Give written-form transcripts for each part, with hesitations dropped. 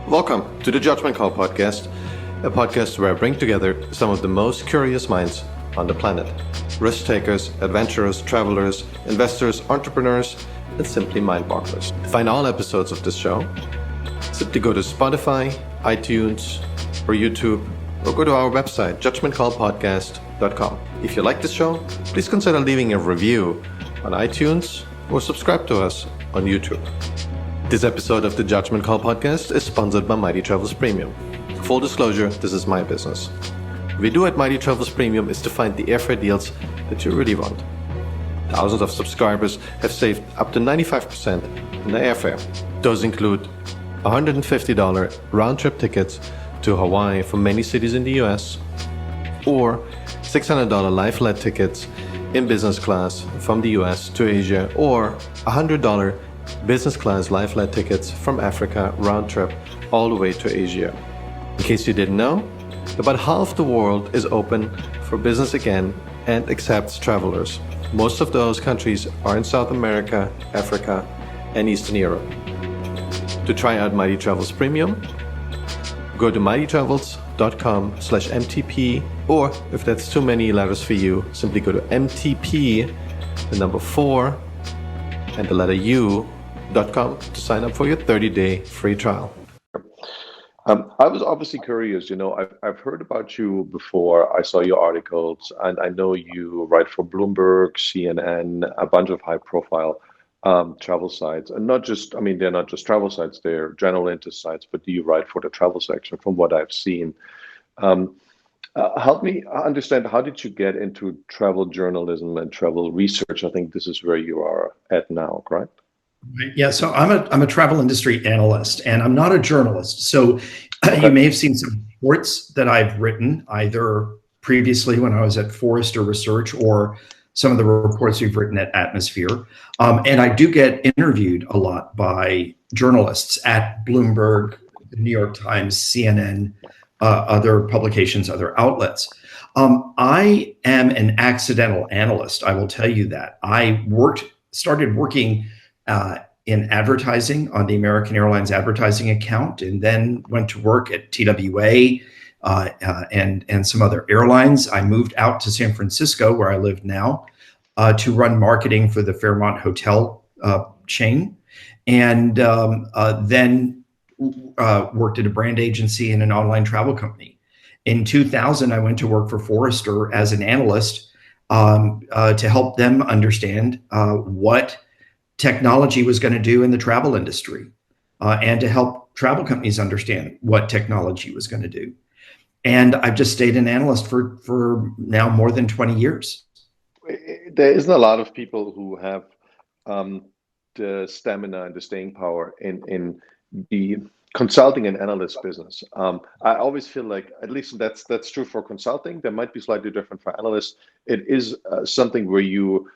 Welcome to the Judgment Call podcast, a podcast where I bring together some of the most curious minds on the planet. Risk takers, adventurers, travelers, investors, entrepreneurs, and simply mind-bogglers. To find all episodes of this show, simply go to Spotify, iTunes, or YouTube, or go to our website, judgmentcallpodcast.com. If you like this show, please consider leaving a review on iTunes or subscribe to us on YouTube. This episode of the Judgment Call podcast is sponsored by Mighty Travels Premium. Full disclosure, this is my business. What we do at Mighty Travels Premium is to find the airfare deals that you really want. Thousands of subscribers have saved up to 95% in their airfare. Those include $150 round-trip tickets to Hawaii from many cities in the US, or $600 lie-flat tickets in business class from the US to Asia, or $100 business class lie-flat tickets from Africa round-trip all the way to Asia. In case you didn't know, about half the world is open for business again and accepts travelers. Most of those countries are in South America, Africa, and Eastern Europe. To try out Mighty Travels Premium, go to mightytravels.com/MTP, or if that's too many letters for you, simply go to MTP, the number 4, and the letter U.com to sign up for your 30-day free trial. I was obviously curious, I've heard about you before. I saw your articles, and I know you write for Bloomberg, CNN, a bunch of high-profile travel sites. And they're not just travel sites, they're general interest sites, but you write for the travel section from what I've seen. Help me understand, how did you get into travel journalism and travel research? I think this is where you are at now, correct? Yeah, so I'm a travel industry analyst, and I'm not a journalist. So you may have seen some reports that I've written, either previously when I was at Forrester Research, or some of the reports we've written at Atmosphere. And I do get interviewed a lot by journalists at Bloomberg, the New York Times, CNN, other publications, other outlets. I am an accidental analyst, I will tell you that. I started working in advertising on the American Airlines advertising account, and then went to work at TWA and some other airlines. I moved out to San Francisco, where I live now, to run marketing for the Fairmont Hotel chain, and then worked at a brand agency and an online travel company. In 2000, I went to work for Forrester as an analyst to help them understand what technology was going to do in the travel industry, and to help travel companies understand what technology was going to do. And I've just stayed an analyst for now more than 20 years. There isn't a lot of people who have the stamina and the staying power in the consulting and analyst business. I always feel like, at least that's true for consulting. There might be slightly different for analysts. It is something where you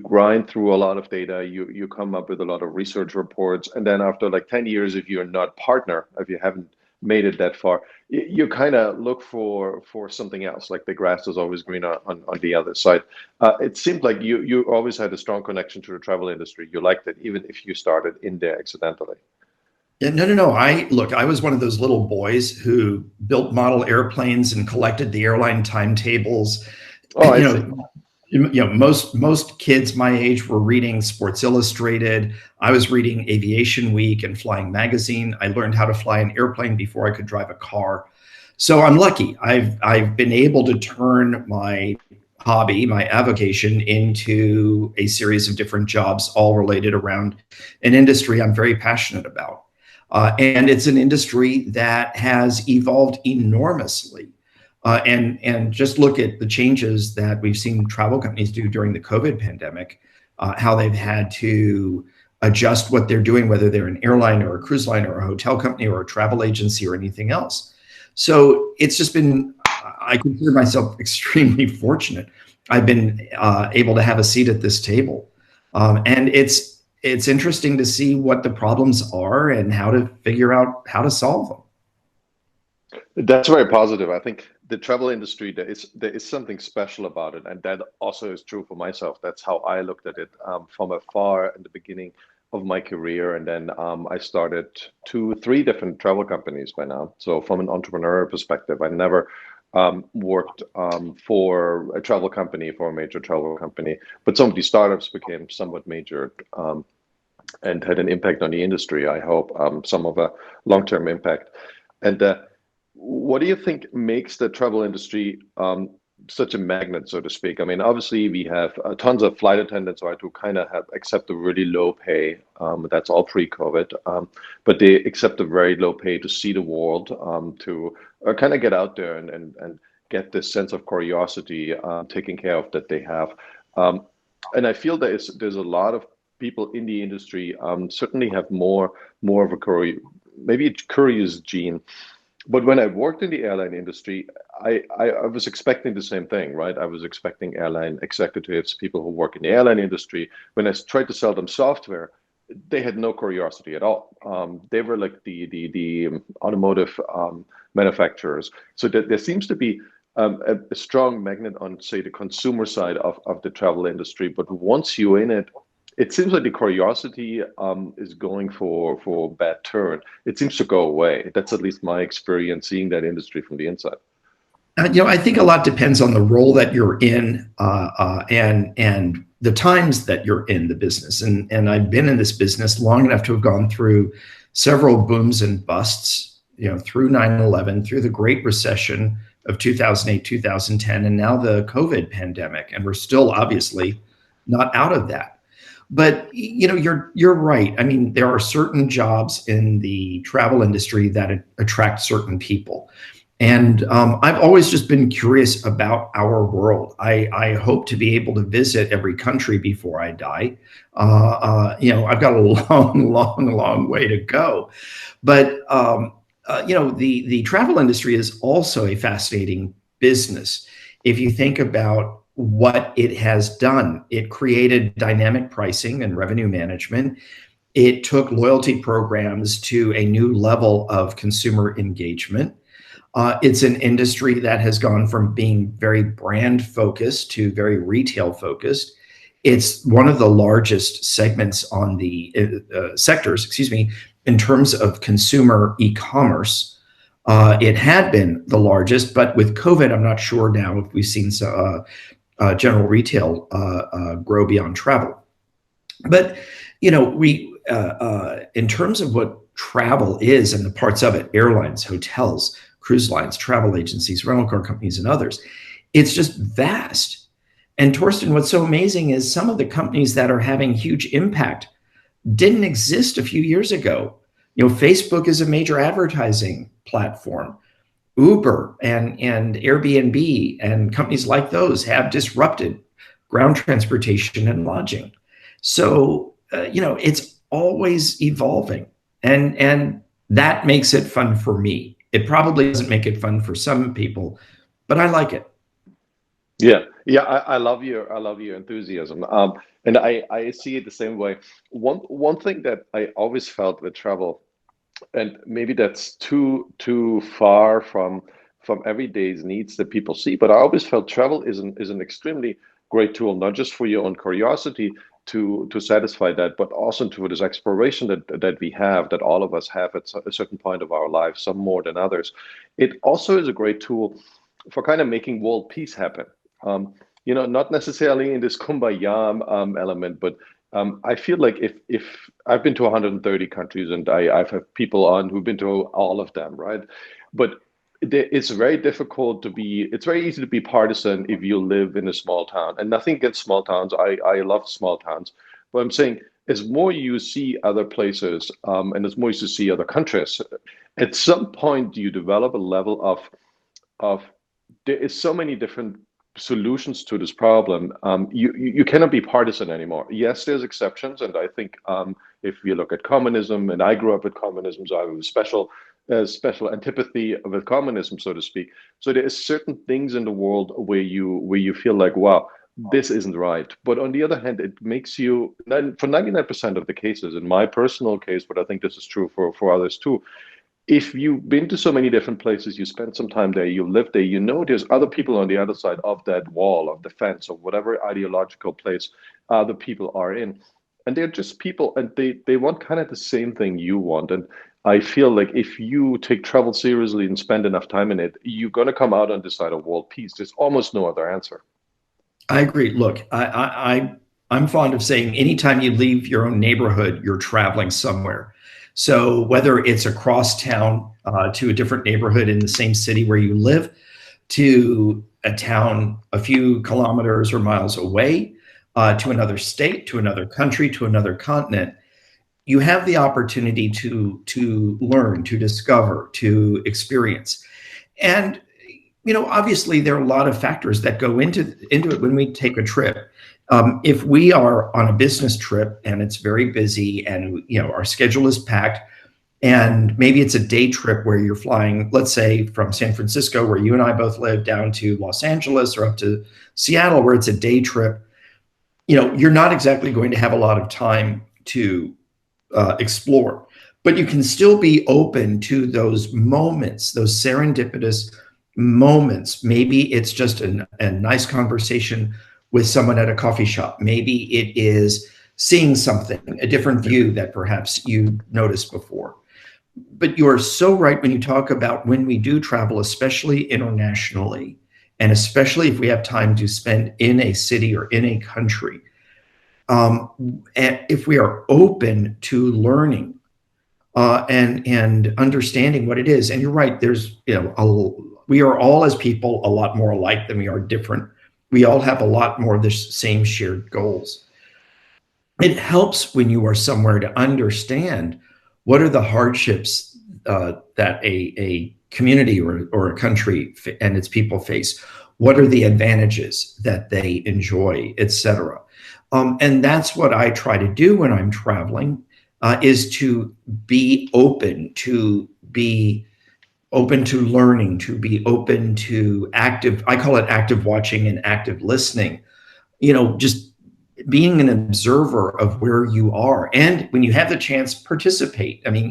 grind through a lot of data, you come up with a lot of research reports, and then after like 10 years, if you're not partner, if you haven't made it that far, you kind of look for something else, like the grass is always greener on the other side. It seemed like you always had a strong connection to the travel industry. You liked it, even if you started in there accidentally. Yeah, no. I was one of those little boys who built model airplanes and collected the airline timetables. Oh, Most kids my age were reading Sports Illustrated. I was reading Aviation Week and Flying Magazine. I learned how to fly an airplane before I could drive a car. So I'm lucky. I've been able to turn my hobby, my avocation, into a series of different jobs, all related around an industry I'm very passionate about. And it's an industry that has evolved enormously. And just look at the changes that we've seen travel companies do during the COVID pandemic, how they've had to adjust what they're doing, whether they're an airline or a cruise line or a hotel company or a travel agency or anything else. So it's just been, I consider myself extremely fortunate. I've been able to have a seat at this table. And it's interesting to see what the problems are and how to figure out how to solve them. That's very positive. I think the travel industry, there is something special about it, and that also is true for myself. That's how I looked at it from afar in the beginning. of my career, and then I started 3 different travel companies by now. So from an entrepreneurial perspective, I never worked for a travel company, for a major travel company, but some of these startups became somewhat major and had an impact on the industry. I hope some of a long-term impact. And what do you think makes the travel industry such a magnet, so to speak? I mean, obviously we have tons of flight attendants, right, who kind of have accept a really low pay. That's all pre-COVID, but they accept a very low pay to see the world, to kind of get out there and get this sense of curiosity taken care of that they have. And I feel there's a lot of people in the industry certainly have more of a maybe a curious gene. But when I worked in the airline industry, I was expecting the same thing, right? I was expecting airline executives, people who work in the airline industry, when I tried to sell them software, they had no curiosity at all. They were like the automotive manufacturers. So there seems to be a strong magnet on, say, the consumer side of the travel industry. But once you're in it, it seems like the curiosity is going for a bad turn. It seems to go away. That's at least my experience seeing that industry from the inside. I think a lot depends on the role that you're in, and the times that you're in the business. And I've been in this business long enough to have gone through several booms and busts, through 9/11, through the Great Recession of 2008, 2010, and now the COVID pandemic. And we're still obviously not out of that. But you're right. I mean, there are certain jobs in the travel industry that attract certain people. And I've always just been curious about our world. I hope to be able to visit every country before I die. I've got a long way to go. But the travel industry is also a fascinating business. If you think about what it has done, it created dynamic pricing and revenue management. It took loyalty programs to a new level of consumer engagement. It's an industry that has gone from being very brand focused to very retail focused. It's one of the largest segments on the sectors, in terms of consumer e-commerce. It had been the largest, but with COVID, I'm not sure now if we've seen general retail grow beyond travel. But we in terms of what travel is and the parts of it, airlines, hotels, cruise lines, travel agencies, rental car companies, and others, it's just vast. And Torsten, what's so amazing is some of the companies that are having huge impact didn't exist a few years ago. Facebook is a major advertising platform. Uber and Airbnb and companies like those have disrupted ground transportation and lodging. So, it's always evolving, and that makes it fun for me. It probably doesn't make it fun for some people, but I like it. Yeah, I love your enthusiasm, and I see it the same way. One thing that I always felt with travel, and maybe that's too far from everyday's needs that people see, but I always felt travel is an extremely great tool, not just for your own curiosity to satisfy that, but also to this exploration that we have, that all of us have at a certain point of our lives, some more than others. It also is a great tool for kind of making world peace happen. Not necessarily in this kumbaya element, but I feel like if I've been to 130 countries, and I've had people on who've been to all of them, right? But it's very it's very easy to be partisan if you live in a small town. And nothing against small towns. I love small towns. But I'm saying as more you see other places, and as more you see other countries, at some point you develop a level of there is so many different solutions to this problem. You cannot be partisan anymore. Yes, there's exceptions, and I think if you look at communism, and I grew up with communism, so I have a special antipathy with communism, so to speak. So there is certain things in the world where you feel like, wow, this isn't right. But on the other hand, it makes you, for 99% of the cases, in my personal case, but I think this is true for others too, if you've been to so many different places, you spend some time there, you live there, there's other people on the other side of that wall, of the fence, or whatever ideological place other people are in. and they're just people, and they want kind of the same thing you want. And I feel like if you take travel seriously and spend enough time in it, you're going to come out on this side of world peace. There's almost no other answer. I agree. Look, I'm fond of saying anytime you leave your own neighborhood, you're traveling somewhere. So whether it's across town to a different neighborhood in the same city where you live, to a town a few kilometers or miles away, to another state, to another country, to another continent, you have the opportunity to learn, to discover, to experience. And obviously there are a lot of factors that go into it when we take a trip. If we are on a business trip and it's very busy and our schedule is packed, and maybe it's a day trip where you're flying, let's say from San Francisco, where you and I both live, down to Los Angeles or up to Seattle, where it's a day trip, you're not exactly going to have a lot of time to explore, but you can still be open to those moments, those serendipitous moments. Maybe it's just a nice conversation with someone at a coffee shop. Maybe it is seeing something, a different view that perhaps you noticed before. But you are so right when you talk about when we do travel, especially internationally, and especially if we have time to spend in a city or in a country, and if we are open to learning and understanding what it is. And you're right, there's we are all, as people, a lot more alike than we are different. We all have a lot more of the same shared goals. It helps when you are somewhere to understand what are the hardships that a community or a country and its people face. What are the advantages that they enjoy, etc. And that's what I try to do when I'm traveling, is to be open, to be open to learning, to be open to active, I call it active watching and active listening, just being an observer of where you are. And when you have the chance, participate. I mean,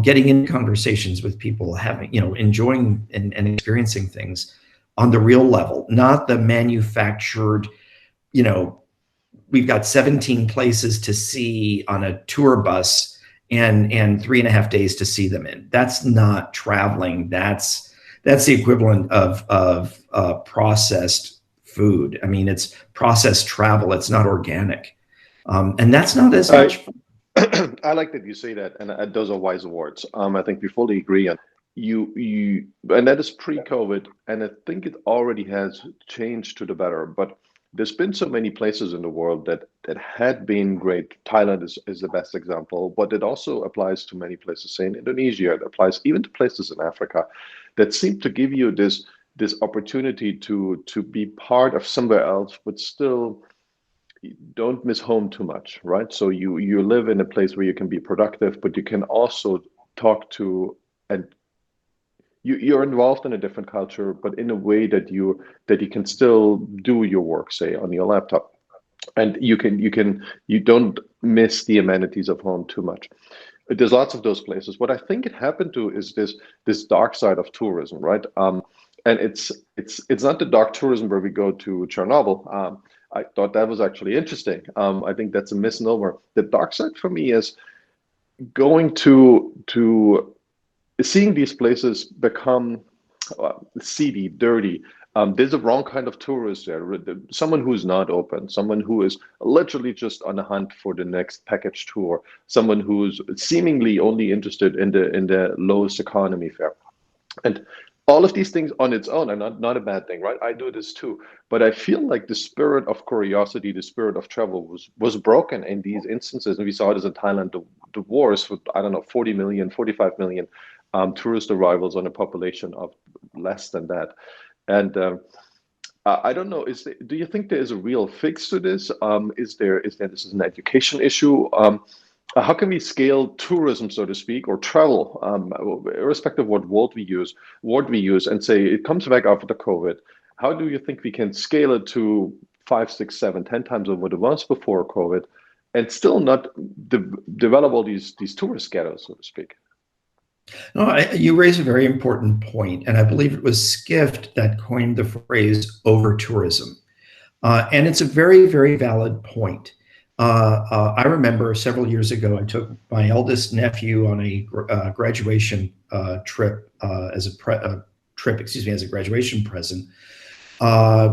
getting in conversations with people, having, enjoying and experiencing things on the real level, not the manufactured, we've got 17 places to see on a tour bus and 3.5 days to see them in. That's not traveling. That's the equivalent of processed food. I mean, it's processed travel. It's not organic. And that's not as much fun. I like that you say that, and those are wise words. I think we fully agree on you, and that is pre-COVID, and I think it already has changed to the better. But there's been so many places in the world that had been great. Thailand is the best example, but it also applies to many places, say in Indonesia. It applies even to places in Africa that seem to give you this opportunity to be part of somewhere else, but still don't miss home too much, right? So you live in a place where you can be productive, but you can also talk to, and you're involved in a different culture, but in a way that you can still do your work, say on your laptop, and you don't miss the amenities of home too much. There's lots of those places. What I think it happened to is this dark side of tourism, right? And it's not the dark tourism where we go to Chernobyl. I thought that was actually interesting. I think that's a misnomer. The dark side for me is going to seeing these places become seedy, dirty. There's a wrong kind of tourist there. Someone who is not open, someone who is literally just on a hunt for the next package tour, someone who's seemingly only interested in the lowest economy fare. And all of these things on its own are not a bad thing, right? I do this too. But I feel like the spirit of curiosity, the spirit of travel was broken in these instances. And we saw this in Thailand, the wars with, 40 million, 45 million tourist arrivals on a population of less than that. And I don't know, do you think there is a real fix to this? Is this is an education issue? How can we scale tourism, so to speak, or travel, irrespective of what word we use, and say it comes back after the COVID? How do you think we can scale it to 5, 6, 7, 10 times over what it was before COVID, and still not develop all these tourist ghettos, so to speak? No, you raise a very important point, and I believe it was Skift that coined the phrase over tourism, and it's a very, very valid point. I remember several years ago, I took my eldest nephew on a graduation trip as a graduation present.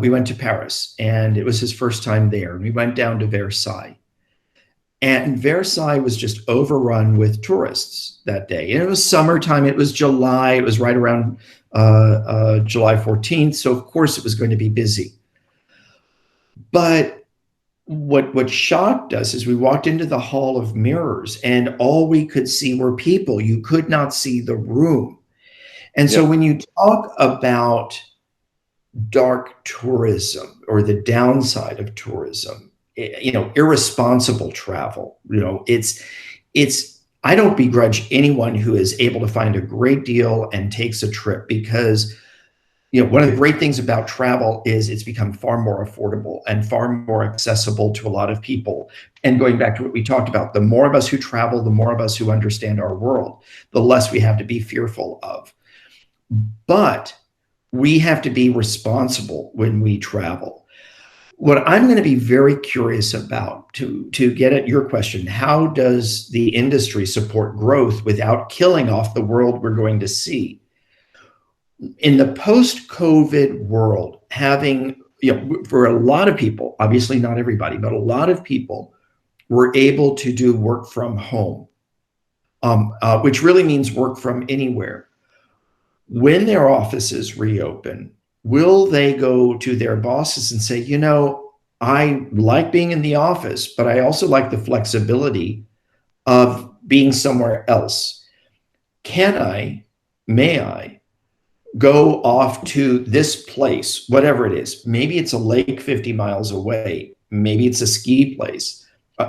We went to Paris, and it was his first time there. And we went down to Versailles. And Versailles was just overrun with tourists that day. And it was summertime. It was July. It was right around July 14th. So, of course, it was going to be busy. But what shocked us is we walked into the Hall of Mirrors, and all we could see were people. You could not see the room. And so when you talk about dark tourism or the downside of tourism, irresponsible travel, I don't begrudge anyone who is able to find a great deal and takes a trip, because one of the great things about travel is it's become far more affordable and far more accessible to a lot of people. And going back to what we talked about, the more of us who travel, the more of us who understand our world, the less we have to be fearful of. But we have to be responsible when we travel. What I'm going to be very curious about, to get at your question, how does the industry support growth without killing off the world we're going to see? In the post-COVID world, having, for a lot of people, obviously not everybody, but a lot of people were able to do work from home, which really means work from anywhere. When their offices reopen, will they go to their bosses and say, I like being in the office, but I also like the flexibility of being somewhere else. May I go off to this place, whatever it is? Maybe it's a lake 50 miles away. Maybe it's a ski place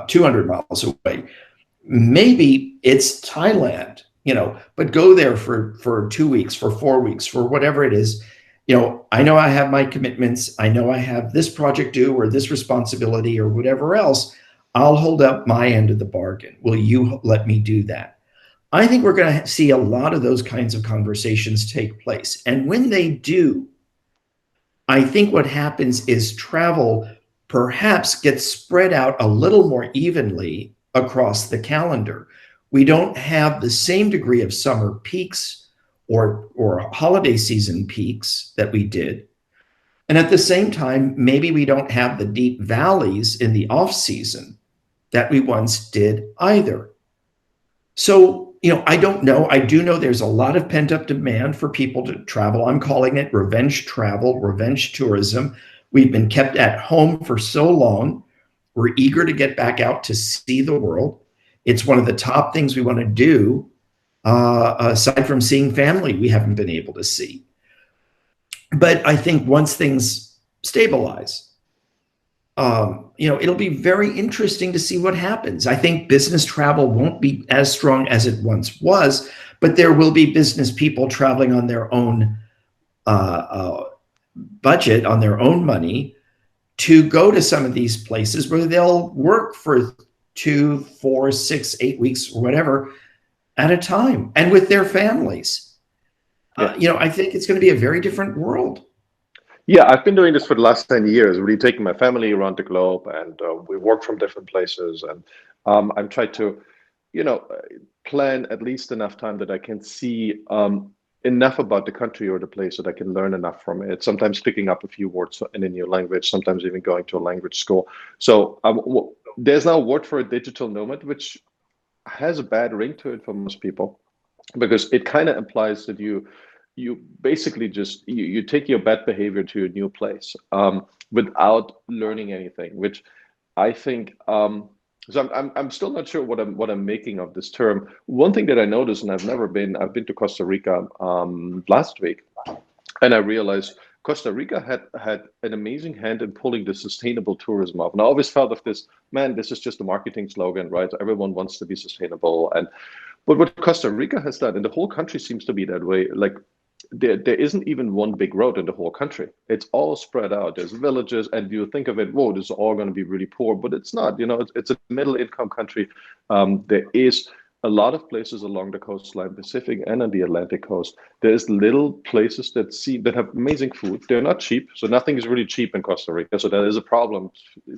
200 miles away. Maybe it's Thailand, but go there for 2 weeks, for 4 weeks, for whatever it is. I know I have my commitments. I know I have this project due or this responsibility or whatever else. I'll hold up my end of the bargain. Will you let me do that? I think we're going to see a lot of those kinds of conversations take place. And when they do, I think what happens is travel perhaps gets spread out a little more evenly across the calendar. We don't have the same degree of summer peaks or holiday season peaks that we did. And at the same time, maybe we don't have the deep valleys in the off season that we once did either. So, I don't know. I do know there's a lot of pent up demand for people to travel. I'm calling it revenge travel, revenge tourism. We've been kept at home for so long. We're eager to get back out to see the world. It's one of the top things we want to do. Aside from seeing family, we haven't been able to see. But I think once things stabilize, it'll be very interesting to see what happens. I think business travel won't be as strong as it once was, but there will be business people traveling on their own budget, on their own money, to go to some of these places where they'll work for 2, 4, 6, 8 weeks, or whatever, at a time, and with their families. I think it's going to be a very different world. Yeah, I've been doing this for the last 10 years, really taking my family around the globe, and we work from different places. And I'm trying to, plan at least enough time that I can see enough about the country or the place that I can learn enough from it. Sometimes picking up a few words in a new language, sometimes even going to a language school. So there's now a word for a digital nomad, which has a bad ring to it for most people, because it kind of implies that you basically just you take your bad behavior to a new place without learning anything, which I think so I'm still not sure what I'm making of this term. One thing that I noticed, and I've been to Costa Rica last week, and I realized Costa Rica had an amazing hand in pulling the sustainable tourism off. And I always felt of this, man, this is just a marketing slogan, right? Everyone wants to be sustainable. But what Costa Rica has done, and the whole country seems to be that way, like there isn't even one big road in the whole country. It's all spread out. There's villages, and you think of it, whoa, this is all going to be really poor, but it's not. It's a middle income country. There is a lot of places along the coastline, Pacific and on the Atlantic coast, there's little places that have amazing food. They're not cheap, so nothing is really cheap in Costa Rica. So that is a problem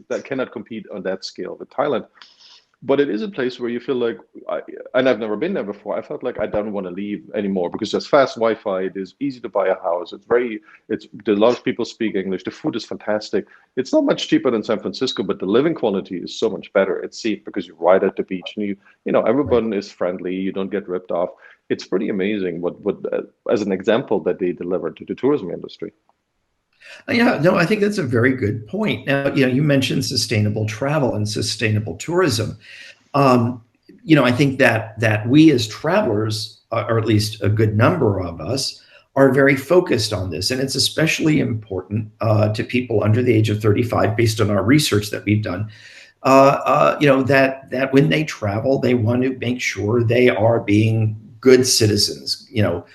that cannot compete on that scale with Thailand. But it is a place where you feel like, and I've never been there before. I felt like I don't want to leave anymore because there's fast Wi-Fi. It is easy to buy a house. A lot of people speak English. The food is fantastic. It's not much cheaper than San Francisco, but the living quality is so much better. It's safe because you're right at the beach, and everyone is friendly. You don't get ripped off. It's pretty amazing what as an example that they delivered to the tourism industry. Yeah, no, I think that's a very good point. Now, you mentioned sustainable travel and sustainable tourism. I think that we as travelers, or at least a good number of us, are very focused on this, and it's especially important to people under the age of 35, based on our research that we've done. That when they travel, they want to make sure they are being good citizens. You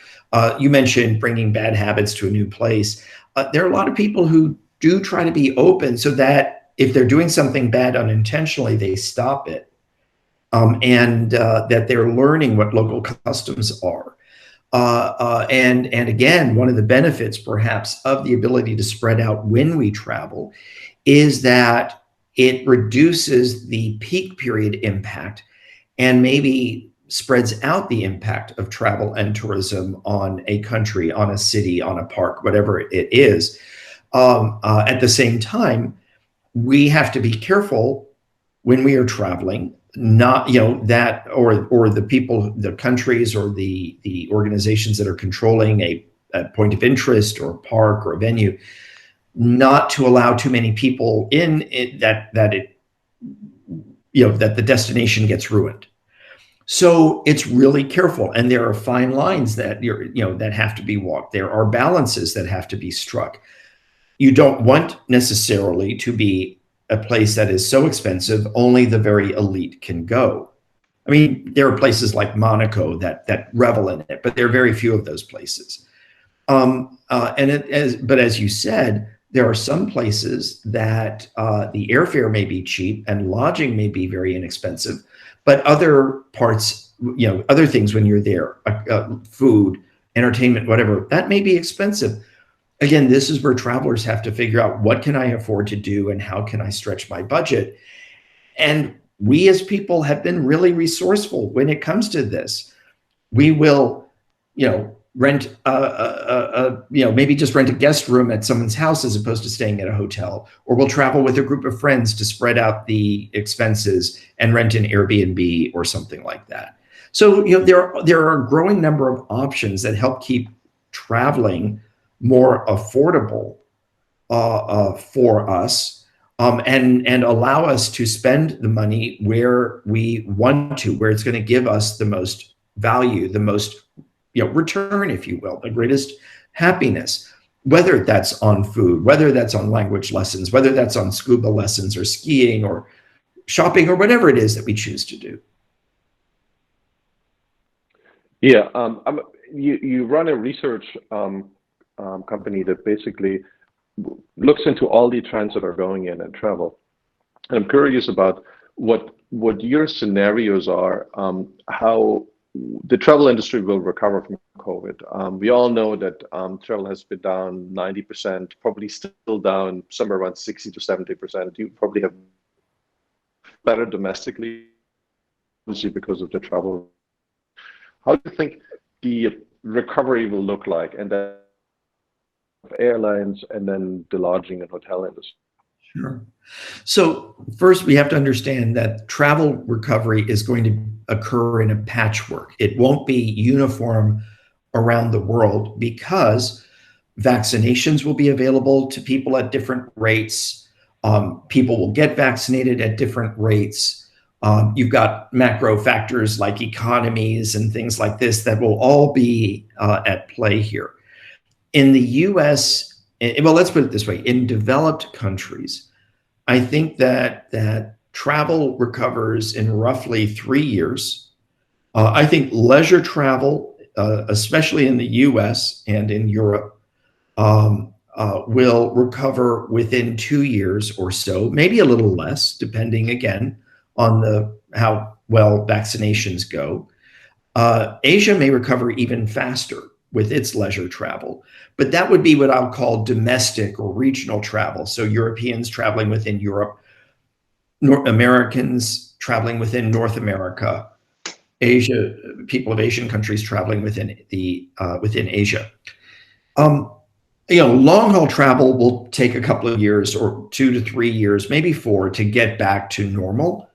mentioned bringing bad habits to a new place. There are a lot of people who do try to be open so that if they're doing something bad unintentionally, they stop it, and that they're learning what local customs are. And again, one of the benefits perhaps of the ability to spread out when we travel is that it reduces the peak period impact and maybe spreads out the impact of travel and tourism on a country, on a city, on a park, whatever it is. At the same time, we have to be careful when we are traveling, not, that or the people, the countries or the organizations that are controlling a point of interest or a park or a venue, not to allow too many people in it, that the destination gets ruined. So it's really careful, and there are fine lines that that have to be walked. There are balances that have to be struck. You don't want necessarily to be a place that is so expensive only the very elite can go. I mean, there are places like Monaco that revel in it, but there are very few of those places. But as you said, there are some places that the airfare may be cheap and lodging may be very inexpensive, but other parts, other things when you're there, food, entertainment, whatever, that may be expensive. Again, this is where travelers have to figure out, what can I afford to do and how can I stretch my budget? And we as people have been really resourceful when it comes to this. We will, rent maybe just rent a guest room at someone's house as opposed to staying at a hotel, or we'll travel with a group of friends to spread out the expenses and rent an Airbnb or something like that. So there are a growing number of options that help keep traveling more affordable for us, and allow us to spend the money where we want to, where it's going to give us the most value, the most return, if you will, the greatest happiness, whether that's on food, whether that's on language lessons, whether that's on scuba lessons or skiing or shopping or whatever it is that we choose to do. Yeah, you run a research company that basically looks into all the trends that are going in travel. And I'm curious about what your scenarios are, how the travel industry will recover from COVID. We all know that travel has been down 90%, probably still down somewhere around 60 to 70%. You probably have better domestically because of the travel. How do you think the recovery will look like, and then airlines and then the lodging and hotel industry? Sure. So first, we have to understand that travel recovery is going to occur in a patchwork. It won't be uniform around the world because vaccinations will be available to people at different rates. People will get vaccinated at different rates. You've got macro factors like economies and things like this that will all be at play here. In the US, well, let's put it this way, in developed countries, I think that travel recovers in roughly 3 years. I think leisure travel, especially in the US and in Europe, will recover within 2 years or so, maybe a little less, depending again on how well vaccinations go. Asia may recover even faster with its leisure travel, but that would be what I'll call domestic or regional travel. So Europeans traveling within Europe, North Americans traveling within North America, Asia, people of Asian countries traveling within Asia. Long haul travel will take a couple of years, or 2 to 3 years, maybe 4, to get back to normal.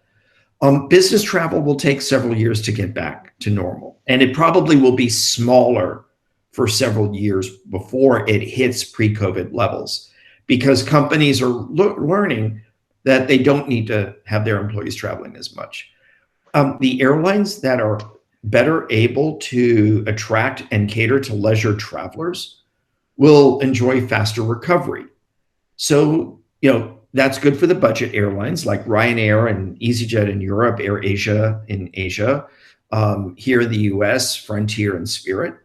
Business travel will take several years to get back to normal, and it probably will be smaller for several years before it hits pre-COVID levels, because companies are learning that they don't need to have their employees traveling as much. The airlines that are better able to attract and cater to leisure travelers will enjoy faster recovery. So, that's good for the budget airlines like Ryanair and EasyJet in Europe, AirAsia in Asia, here in the US, Frontier and Spirit.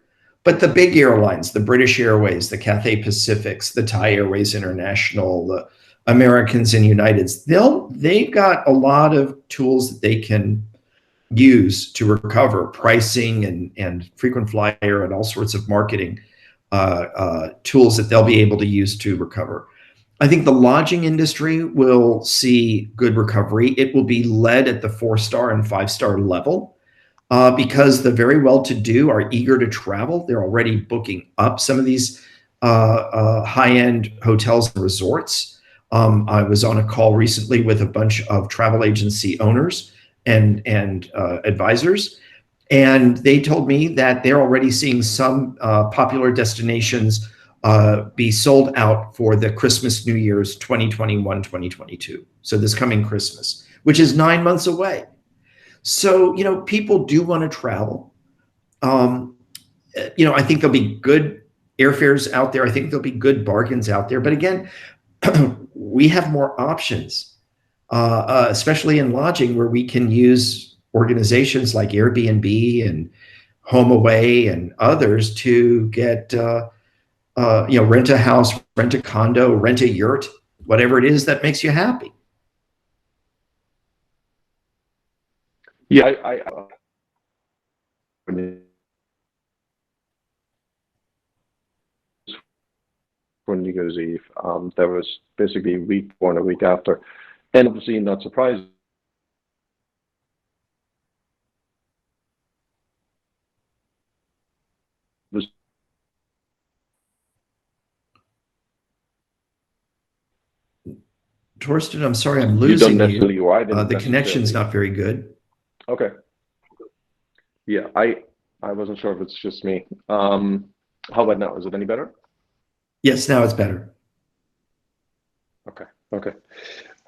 But the big airlines, the British Airways, the Cathay Pacifics, the Thai Airways International, the Americans and Uniteds, they've got a lot of tools that they can use to recover, pricing and frequent flyer and all sorts of marketing tools that they'll be able to use to recover. I think the lodging industry will see good recovery. It will be led at the 4-star and 5-star level because the very well-to-do are eager to travel. They're already booking up some of these high-end hotels and resorts. I was on a call recently with a bunch of travel agency owners and advisors, and they told me that they're already seeing some popular destinations be sold out for the Christmas, New Year's 2021, 2022. So this coming Christmas, which is 9 months away. So, people do want to travel. I think there'll be good airfares out there. I think there'll be good bargains out there. But again, we have more options, especially in lodging, where we can use organizations like Airbnb and HomeAway and others to get rent a house, rent a condo, rent a yurt, whatever it is that makes you happy. Yeah, for New Year's Eve, there was basically a week or a week after, and obviously not surprising. Torsten, I'm sorry, I'm losing you. The connection's necessarily. not very good. Okay. Yeah, I wasn't sure if it's just me. How about now? Is it any better? Yes, now it's better. Okay.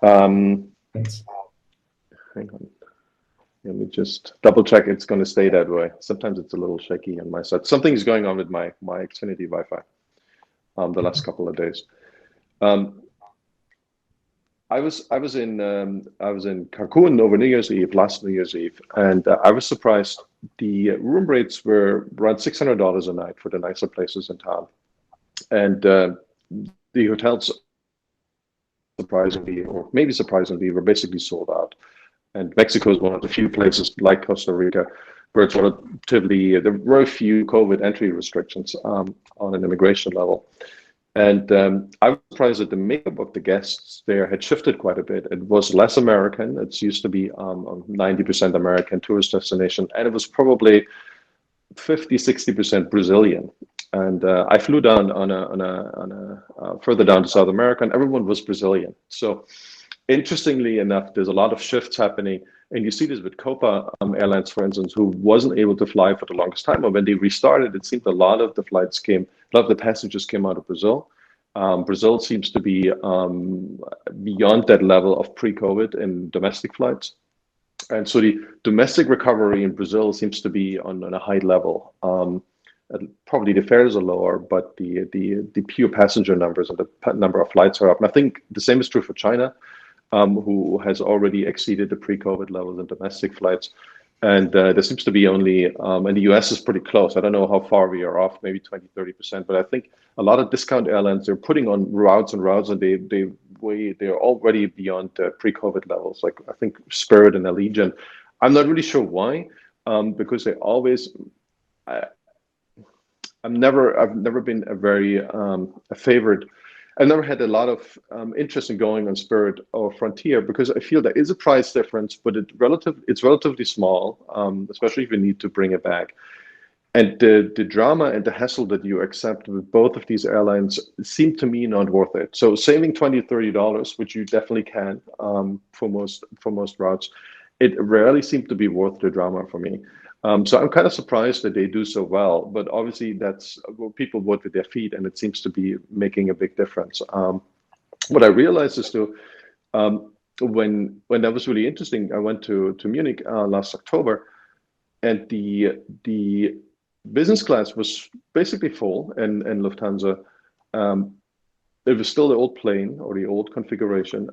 Thanks. Hang on. Let me just double check it's going to stay that way. Sometimes it's a little shaky on my side. Something's going on with my Xfinity Wi-Fi the last couple of days. I was in Cancun over last New Year's Eve, and I was surprised. The room rates were around $600 a night for the nicer places in town, and the hotels, surprisingly, or maybe surprisingly, were basically sold out. And Mexico is one of the few places, like Costa Rica, where it's relatively, there were a few COVID entry restrictions on an immigration level. And I was surprised that the makeup of the guests there had shifted quite a bit. It was less American. It used to be 90% American tourist destination, and it was probably 50-60% Brazilian. And I flew down further down to South America, and everyone was Brazilian. So interestingly enough, there's a lot of shifts happening. And you see this with Copa Airlines, for instance, who wasn't able to fly for the longest time. But when they restarted, it seemed a lot of the passengers came out of Brazil. Brazil seems to be beyond that level of pre-COVID in domestic flights. And so the domestic recovery in Brazil seems to be on a high level. Probably the fares are lower, but the pure passenger numbers and the number of flights are up. And I think the same is true for China, who has already exceeded the pre-COVID levels in domestic flights. And there seems to be only, and the US is pretty close. I don't know how far we are off, maybe 20-30%, but I think a lot of discount airlines, they're putting on routes and they're already beyond pre-COVID levels. Like I think Spirit and Allegiant I'm not really sure why, because they always. I've never been a very a favorite. I've never had a lot of interest in going on Spirit or Frontier because I feel there is a price difference, but it's relatively small, especially if you need to bring it back. And the drama and the hassle that you accept with both of these airlines seem to me not worth it. So saving $20-30, which you definitely can for most routes, it rarely seemed to be worth the drama for me. So I'm kind of surprised that they do so well, but obviously that's people vote with their feet, and it seems to be making a big difference. What I realized is though, when that was really interesting, I went to Munich last October, and the business class was basically full, and Lufthansa. It was still the old plane or the old configuration,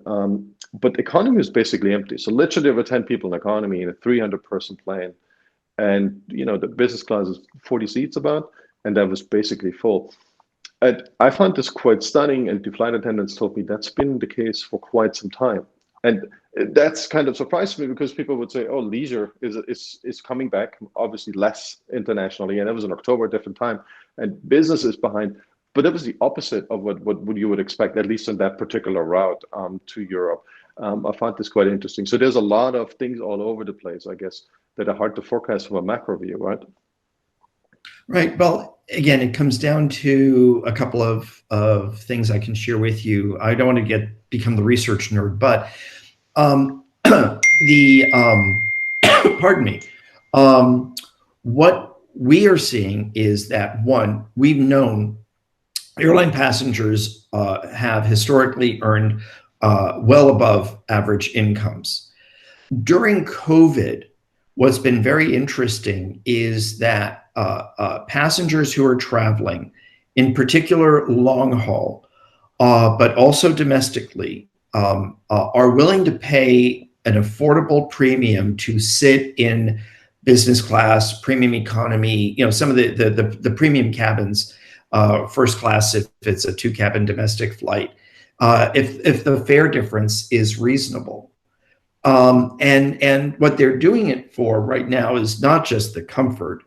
but economy was basically empty. So literally there were 10 people in economy in a 300-person plane. And the business class is 40 seats about, and that was basically full. And I found this quite stunning, and the flight attendants told me that's been the case for quite some time. And that's kind of surprised me because people would say, oh, leisure is coming back, obviously less internationally, and that was in October, a different time, and business is behind. But that was the opposite of what you would expect, at least on that particular route to Europe. I found this quite interesting. So there's a lot of things all over the place, I guess, that are hard to forecast from a macro view, right? Right. Well, again, it comes down to a couple of things I can share with you. I don't want to become the research nerd, but pardon me. What we are seeing is that, one, we've known airline passengers have historically earned well above average incomes. During COVID, what's been very interesting is that passengers who are traveling, in particular long haul, but also domestically, are willing to pay an affordable premium to sit in business class, premium economy, some of the premium cabins, first class if it's a 2-cabin domestic flight, if the fare difference is reasonable. And what they're doing it for right now is not just the comfort,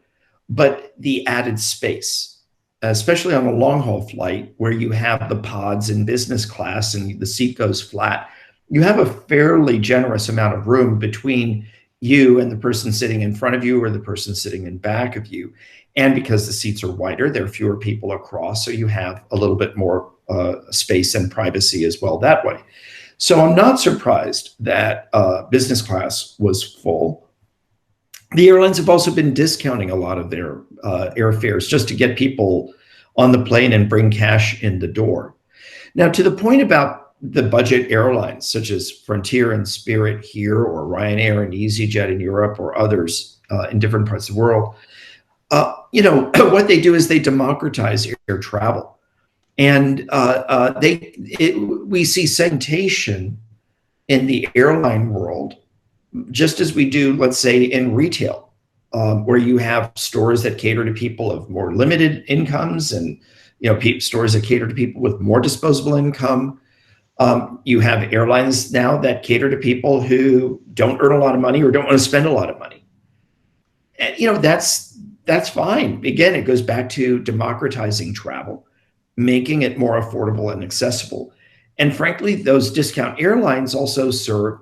but the added space, especially on a long haul flight where you have the pods in business class and the seat goes flat. You have a fairly generous amount of room between you and the person sitting in front of you or the person sitting in back of you. And because the seats are wider, there are fewer people across, so you have a little bit more space and privacy as well that way. So I'm not surprised that business class was full. The airlines have also been discounting a lot of their airfares just to get people on the plane and bring cash in the door. Now, to the point about the budget airlines, such as Frontier and Spirit here, or Ryanair and EasyJet in Europe, or others in different parts of the world, what they do is they democratize air travel. And we see segmentation in the airline world, just as we do, let's say, in retail, where you have stores that cater to people of more limited incomes, and stores that cater to people with more disposable income. You have airlines now that cater to people who don't earn a lot of money or don't want to spend a lot of money. And, that's fine. Again, it goes back to democratizing travel, making it more affordable and accessible. And frankly, those discount airlines also serve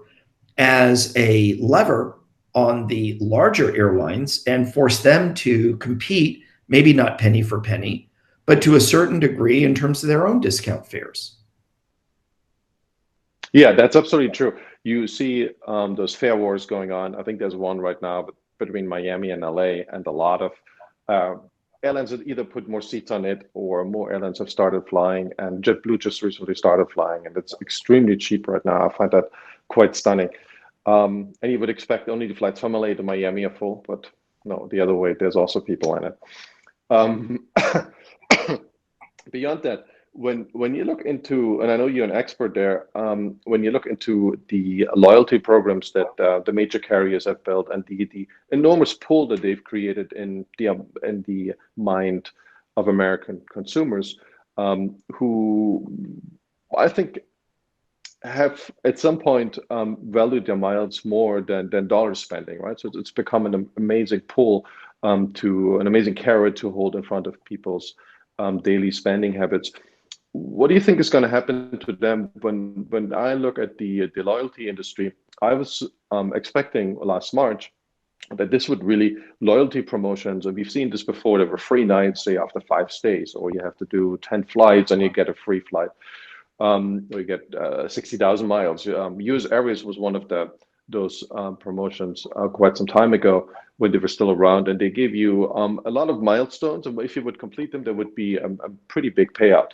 as a lever on the larger airlines and force them to compete, maybe not penny for penny, but to a certain degree in terms of their own discount fares. Yeah, that's absolutely true. You see those fare wars going on. I think there's one right now between Miami and LA, and a lot of airlines that either put more seats on it or more airlines have started flying. And JetBlue just recently started flying, and it's extremely cheap right now. I find that quite stunning. And you would expect only the flights from LA to Miami are full, but no, the other way, there's also people in it. Beyond that, when you look into, and I know you're an expert there, when you look into the loyalty programs that the major carriers have built and the enormous pull that they've created in the mind of American consumers, who I think have at some point valued their miles more than dollar spending, right? So it's become an amazing pull to an amazing carrot to hold in front of people's daily spending habits. What do you think is going to happen to them when I look at the loyalty industry? I was expecting last March that this would really loyalty promotions, and we've seen this before. There were free nights, say after 5 stays, or you have to do 10 flights and you get a free flight. Or you get 60,000 miles. US Airways was one of those promotions quite some time ago when they were still around, and they gave you a lot of milestones, and if you would complete them, there would be a pretty big payout.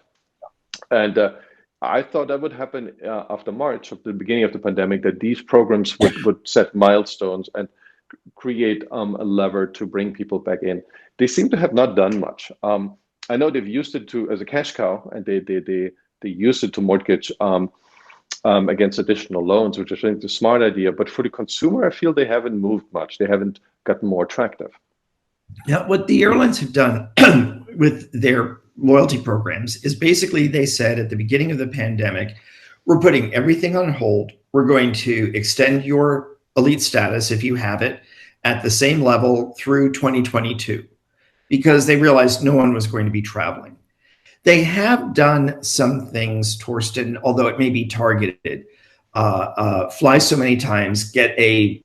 And I thought that would happen after March, of the beginning of the pandemic, that these programs would set milestones and create a lever to bring people back in. They seem to have not done much. I know they've used it as a cash cow, and they used it to mortgage against additional loans, which I think is a smart idea. But for the consumer, I feel they haven't moved much. They haven't gotten more attractive. Yeah, what the airlines have done with their loyalty programs is basically they said at the beginning of the pandemic, we're putting everything on hold. We're going to extend your elite status, if you have it, at the same level through 2022, because they realized no one was going to be traveling. They have done some things, Torsten, although it may be targeted. Fly so many times, earn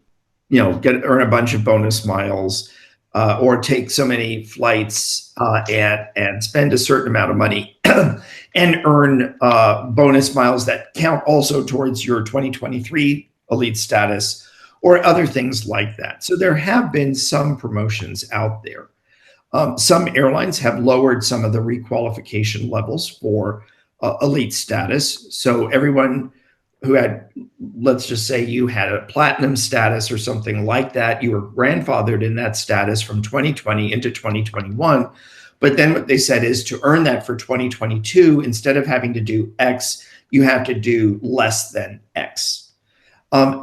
a bunch of bonus miles, or take so many flights and spend a certain amount of money and earn bonus miles that count also towards your 2023 elite status, or other things like that. So there have been some promotions out there. Some airlines have lowered some of the requalification levels for elite status. So everyone who had, let's just say you had a platinum status or something like that, you were grandfathered in that status from 2020 into 2021. But then what they said is to earn that for 2022, instead of having to do X, you have to do less than X. I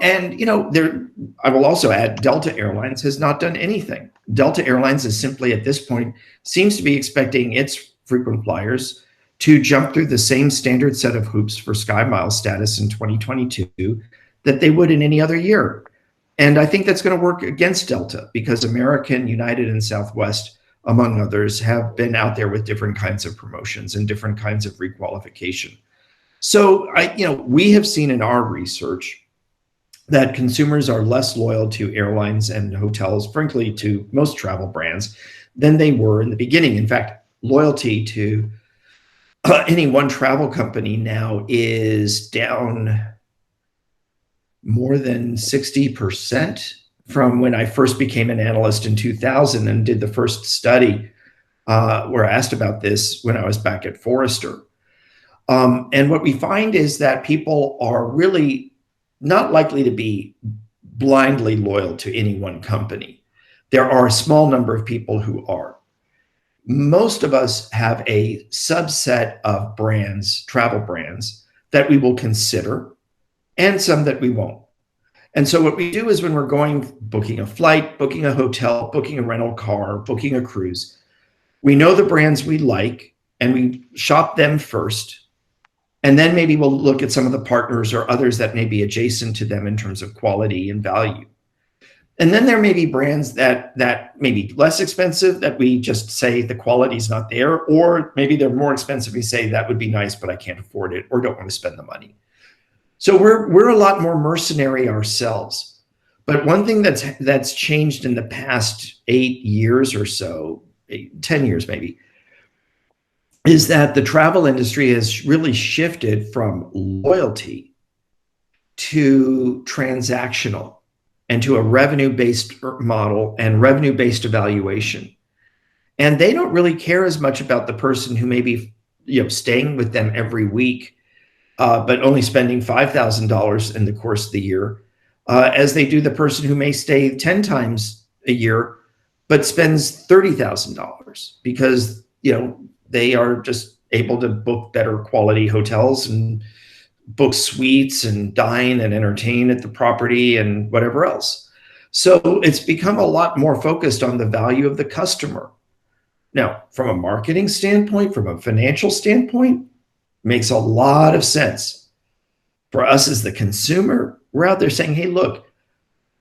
will also add, Delta Airlines has not done anything. Delta Airlines is simply at this point seems to be expecting its frequent flyers to jump through the same standard set of hoops for SkyMiles status in 2022 that they would in any other year. And I think that's going to work against Delta, because American, United, and Southwest, among others, have been out there with different kinds of promotions and different kinds of requalification. So we have seen in our research that consumers are less loyal to airlines and hotels, frankly, to most travel brands, than they were in the beginning. In fact, loyalty to any one travel company now is down more than 60% from when I first became an analyst in 2000 and did the first study where I asked about this when I was back at Forrester. And what we find is that people are really not likely to be blindly loyal to any one company. There are a small number of people who are. Most of us have a subset of brands, travel brands, that we will consider, and some that we won't. And so what we do is when we're booking a flight, booking a hotel, booking a rental car, booking a cruise, we know the brands we like and we shop them first. And then maybe we'll look at some of the partners or others that may be adjacent to them in terms of quality and value. And then there may be brands that may be less expensive that we just say the quality is not there, or maybe they're more expensive. We say that would be nice, but I can't afford it or don't want to spend the money. So we're a lot more mercenary ourselves. But one thing that's changed in the past 8 years or so, 10 years maybe, is that the travel industry has really shifted from loyalty to transactional and to a revenue-based model and revenue-based evaluation. And they don't really care as much about the person who may be staying with them every week, but only spending $5,000 in the course of the year, as they do the person who may stay 10 times a year, but spends $30,000 because, they are just able to book better quality hotels and book suites and dine and entertain at the property and whatever else. So it's become a lot more focused on the value of the customer. Now, from a marketing standpoint, from a financial standpoint, makes a lot of sense. For us as the consumer, we're out there saying, hey, look,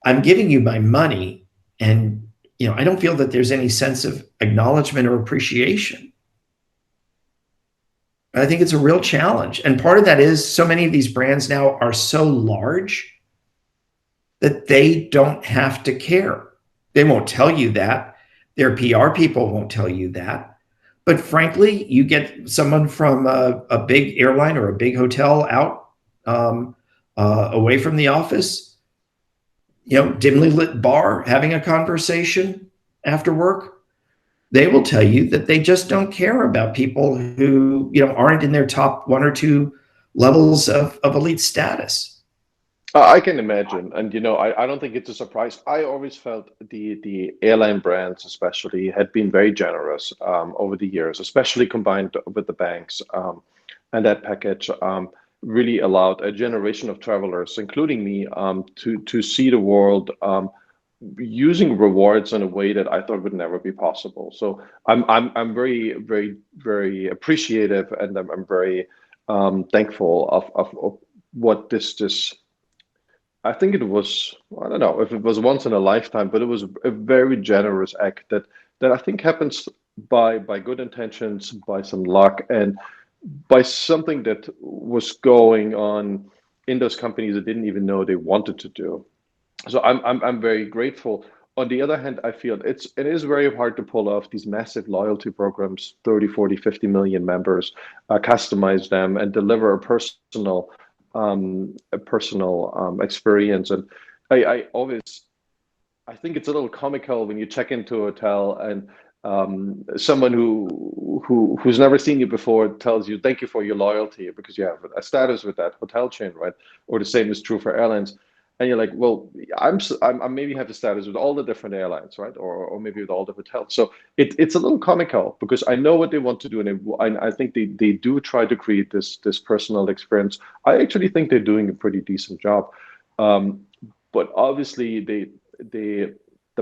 I'm giving you my money, and I don't feel that there's any sense of acknowledgement or appreciation. I think it's a real challenge. And part of that is so many of these brands now are so large that they don't have to care. They won't tell you that. Their PR people won't tell you that. But frankly, you get someone from a big airline or a big hotel out away from the office, dimly lit bar, having a conversation after work. They will tell you that they just don't care about people who, aren't in their top 1 or 2 levels of elite status. I can imagine. And, I don't think it's a surprise. I always felt the airline brands especially had been very generous over the years, especially combined with the banks. And that package really allowed a generation of travelers, including me, to see the world using rewards in a way that I thought would never be possible. So I'm very, very, very appreciative, and I'm very thankful of what this. I think it was, I don't know if it was once in a lifetime, but it was a very generous act that I think happens by good intentions, by some luck, and by something that was going on in those companies that didn't even know they wanted to do. So I'm very grateful. On the other hand, I feel it is very hard to pull off these massive loyalty programs, 30, 40, 50 million members, customize them, and deliver a personal experience. And I think it's a little comical when you check into a hotel and someone who's never seen you before tells you thank you for your loyalty because you have a status with that hotel chain, right? Or the same is true for airlines. And you're like, well, I'm maybe have the status with all the different airlines, right? Or maybe with all the hotels. So it's a little comical because I know what they want to do, and I think they do try to create this personal experience. I actually think they're doing a pretty decent job, but obviously the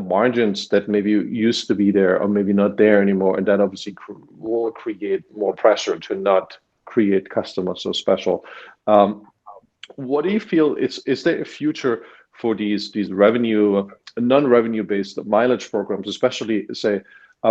margins that maybe used to be there are maybe not there anymore, and that obviously will create more pressure to not create customers so special. What do you feel is there a future for these non-revenue based mileage programs, especially say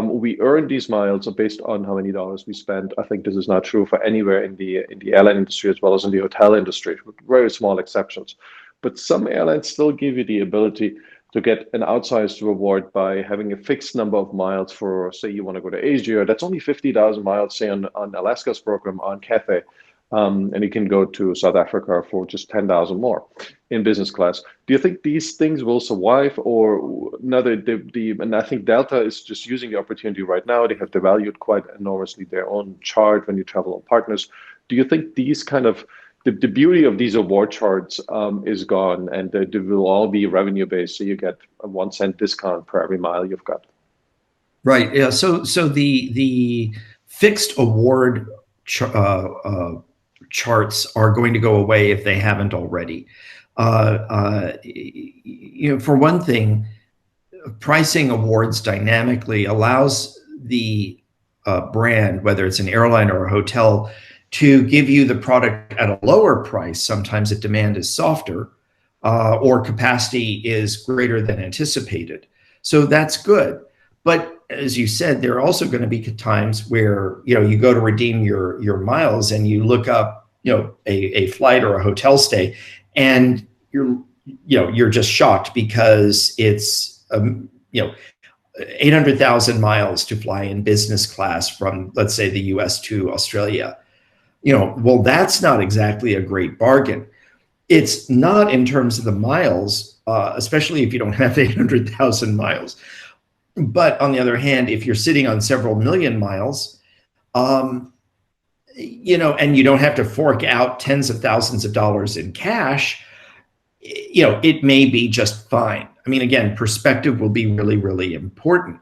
we earn these miles based on how many dollars we spend? I think this is not true for anywhere in the airline industry as well as in the hotel industry, with very small exceptions. But some airlines still give you the ability to get an outsized reward by having a fixed number of miles for, say, you want to go to Asia. That's only 50,000 miles, say, on Alaska's program on Cathay. And you can go to South Africa for just 10,000 more in business class. Do you think these things will survive, or another? And I think Delta is just using the opportunity right now. They have devalued quite enormously their own chart when you travel on partners. Do you think these kind of the beauty of these award charts is gone, and they will all be revenue based? So you get a 1 cent discount per every mile you've got. Right. Yeah. So the fixed award charts are going to go away if they haven't already. For one thing, pricing awards dynamically allows the brand, whether it's an airline or a hotel, to give you the product at a lower price. Sometimes if demand is softer or capacity is greater than anticipated. So that's good. But as you said, there are also going to be times where you go to redeem your miles and you look up a flight or a hotel stay, and you're just shocked because it's 800,000 miles to fly in business class from, let's say, the US to Australia. Well, that's not exactly a great bargain. It's not in terms of the miles, especially if you don't have 800,000 miles. But on the other hand, if you're sitting on several million miles, and you don't have to fork out tens of thousands of dollars in cash, it may be just fine. I mean, again, perspective will be really, really important.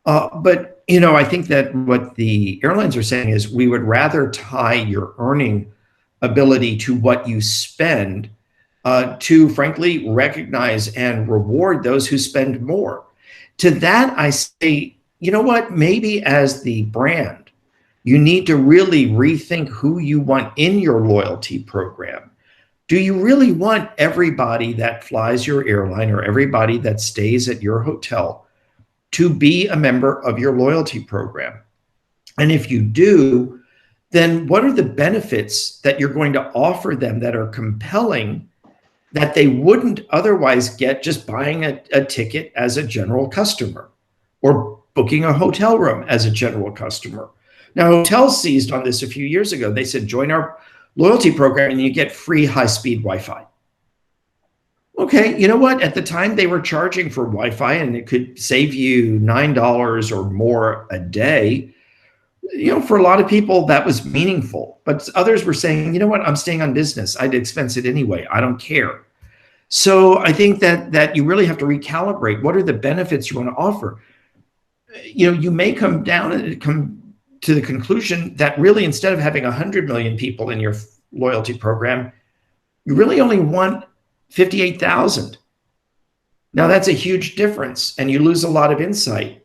But I think that what the airlines are saying is we would rather tie your earning ability to what you spend to, frankly, recognize and reward those who spend more. To that, I say, you know what, maybe as the brand, you need to really rethink who you want in your loyalty program. do you really want everybody that flies your airline or everybody that stays at your hotel to be a member of your loyalty program? And if you do, then what are the benefits that you're going to offer them that are compelling that they wouldn't otherwise get just buying a ticket as a general customer or booking a hotel room as a general customer? Now, hotels seized on this a few years ago. They said, join our loyalty program and you get free high-speed Wi-Fi. Okay, you know what? At the time, they were charging for Wi-Fi and it could save you $9 or more a day. You know, for a lot of people, that was meaningful. But others were saying, you know what? I'm staying on business. I'd expense it anyway. I don't care. So I think that you really have to recalibrate. What are the benefits you want to offer? You know, you may come to the conclusion that really, instead of having 100 million people in your loyalty program, you really only want 58,000. Now that's a huge difference and you lose a lot of insight.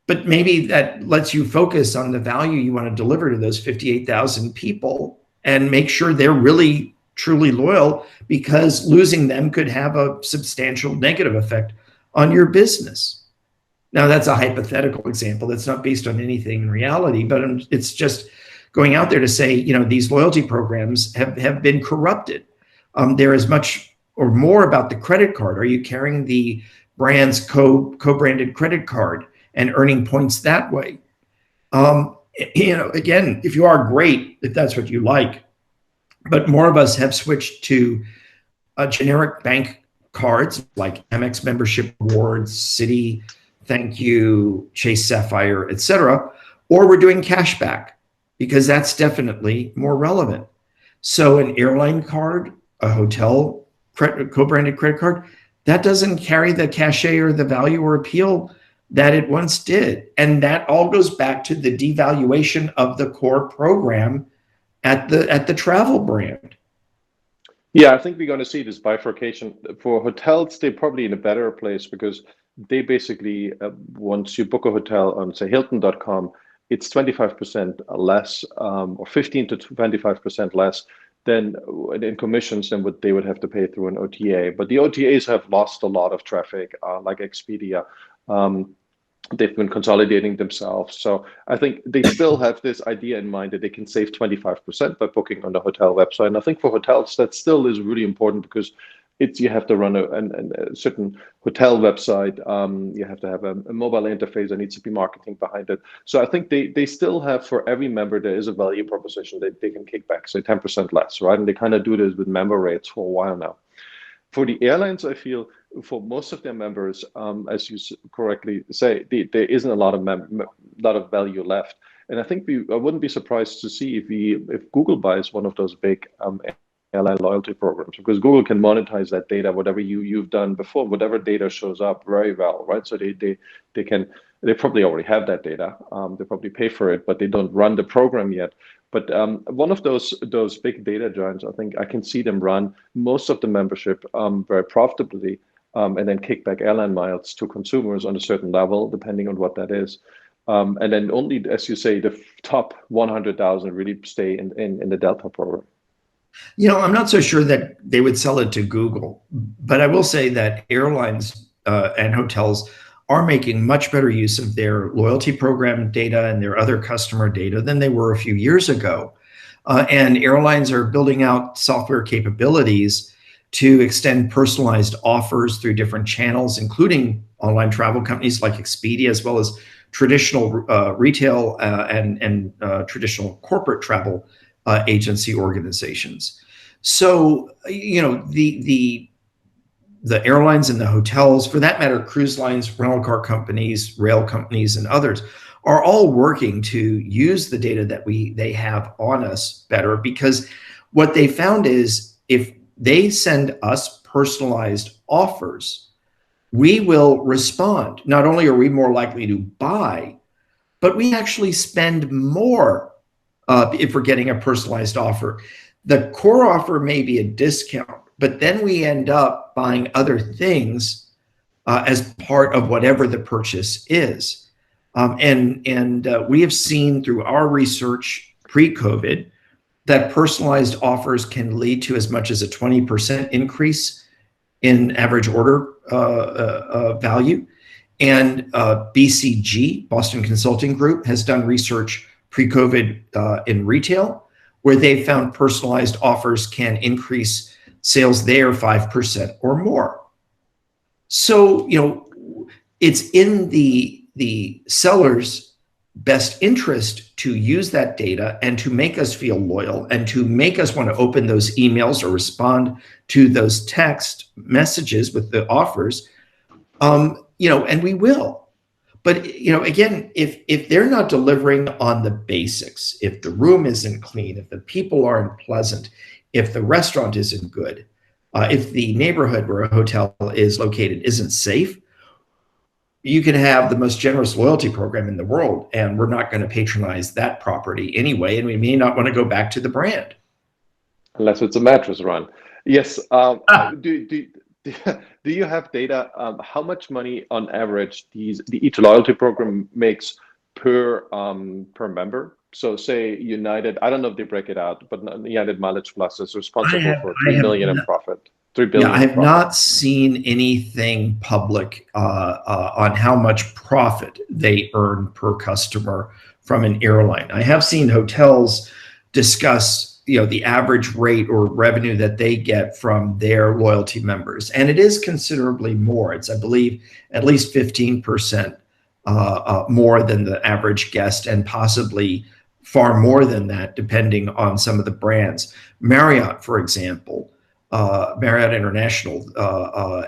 But maybe that lets you focus on the value you want to deliver to those 58,000 people and make sure they're really truly loyal, because losing them could have a substantial negative effect on your business. Now, that's a hypothetical example that's not based on anything in reality, but it's just going out there to say, you know, these loyalty programs have been corrupted. They're as much or more about the credit card. Are you carrying the brand's co-branded credit card and earning points that way? You know, again, if you are, great, if that's what you like, but more of us have switched to generic bank cards like Amex membership rewards, Citi, Thank You, Chase Sapphire, etc., or we're doing cashback because that's definitely more relevant. So an airline card, a hotel co-branded credit card, that doesn't carry the cachet or the value or appeal that it once did. And that all goes back to the devaluation of the core program at the travel brand. Yeah, I think we're going to see this bifurcation. For hotels, they're probably in a better place because they basically, once you book a hotel on, say, Hilton.com, it's 25% less or 15 to 25% less than in commissions than what they would have to pay through an OTA. But the OTAs have lost a lot of traffic, like Expedia. They've been consolidating themselves. So I think they still have this idea in mind that they can save 25% by booking on the hotel website. And I think for hotels, that still is really important because you have to run a certain hotel website. You have to have a mobile interface. There needs to be marketing behind it. So I think they still have, for every member, there is a value proposition that they can kick back, say 10% less, right? And they kind of do this with member rates for a while now. For the airlines, I feel for most of their members, as you correctly say, there isn't a lot of value left. And I think I wouldn't be surprised to see if Google buys one of those big airline loyalty programs, because Google can monetize that data, whatever you've done before, whatever data shows up, very well, right? So they probably already have that data. They probably pay for it, but they don't run the program yet. But one of those big data giants, I think I can see them run most of the membership very profitably, and then kick back airline miles to consumers on a certain level, depending on what that is. And then only, as you say, the top 100,000 really stay in the Delta program. You know, I'm not so sure that they would sell it to Google, but I will say that airlines and hotels are making much better use of their loyalty program data and their other customer data than they were a few years ago. And airlines are building out software capabilities to extend personalized offers through different channels, including online travel companies like Expedia, as well as traditional retail and traditional corporate travel agency organizations. So, you know, the airlines and the hotels, for that matter, cruise lines, rental car companies, rail companies, and others are all working to use the data that they have on us better, because what they found is if they send us personalized offers, we will respond. Not only are we more likely to buy, but we actually spend more if we're getting a personalized offer. The core offer may be a discount, but then we end up buying other things as part of whatever the purchase is. And we have seen through our research pre-COVID that personalized offers can lead to as much as a 20% increase in average order value. And BCG, Boston Consulting Group, has done research pre-COVID in retail, where they found personalized offers can increase sales there 5% or more. So, it's in the seller's best interest to use that data and to make us feel loyal and to make us want to open those emails or respond to those text messages with the offers, and we will. But, again, if they're not delivering on the basics, if the room isn't clean, if the people aren't pleasant, if the restaurant isn't good, if the neighborhood where a hotel is located isn't safe, you can have the most generous loyalty program in the world, and we're not going to patronize that property anyway, and we may not want to go back to the brand. Unless it's a mattress run. Yes. Do you have data how much money on average each loyalty program makes per member? So say United, I don't know if they break it out, but United Mileage Plus is responsible for 3 million in profit. 3 billion. Yeah, I have not seen anything public on how much profit they earn per customer from an airline. I have seen hotels discuss, the average rate or revenue that they get from their loyalty members, and it is considerably more. It's, I believe, at least 15% more than the average guest, and possibly far more than that, depending on some of the brands. Marriott, for example. Marriott International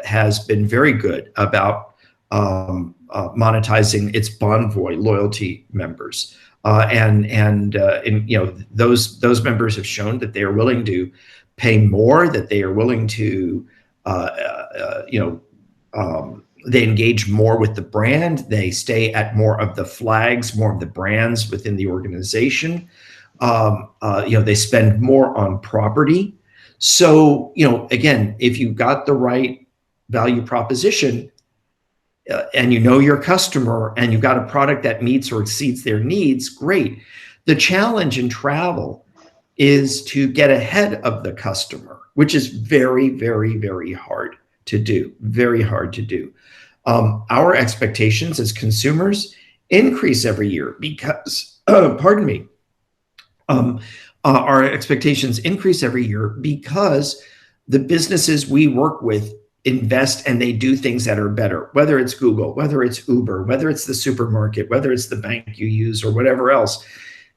has been very good about monetizing its Bonvoy loyalty members, and those members have shown that they are willing to pay more, that they are willing to they engage more with the brand, they stay at more of the flags, more of the brands within the organization. They spend more on property. So, again, if you got the right value proposition and your customer and you've got a product that meets or exceeds their needs, great. The challenge in travel is to get ahead of the customer, which is very, very, very hard to do, very hard to do. Our expectations as consumers increase every year because, our expectations increase every year because the businesses we work with invest and they do things that are better, whether it's Google, whether it's Uber, whether it's the supermarket, whether it's the bank you use or whatever else.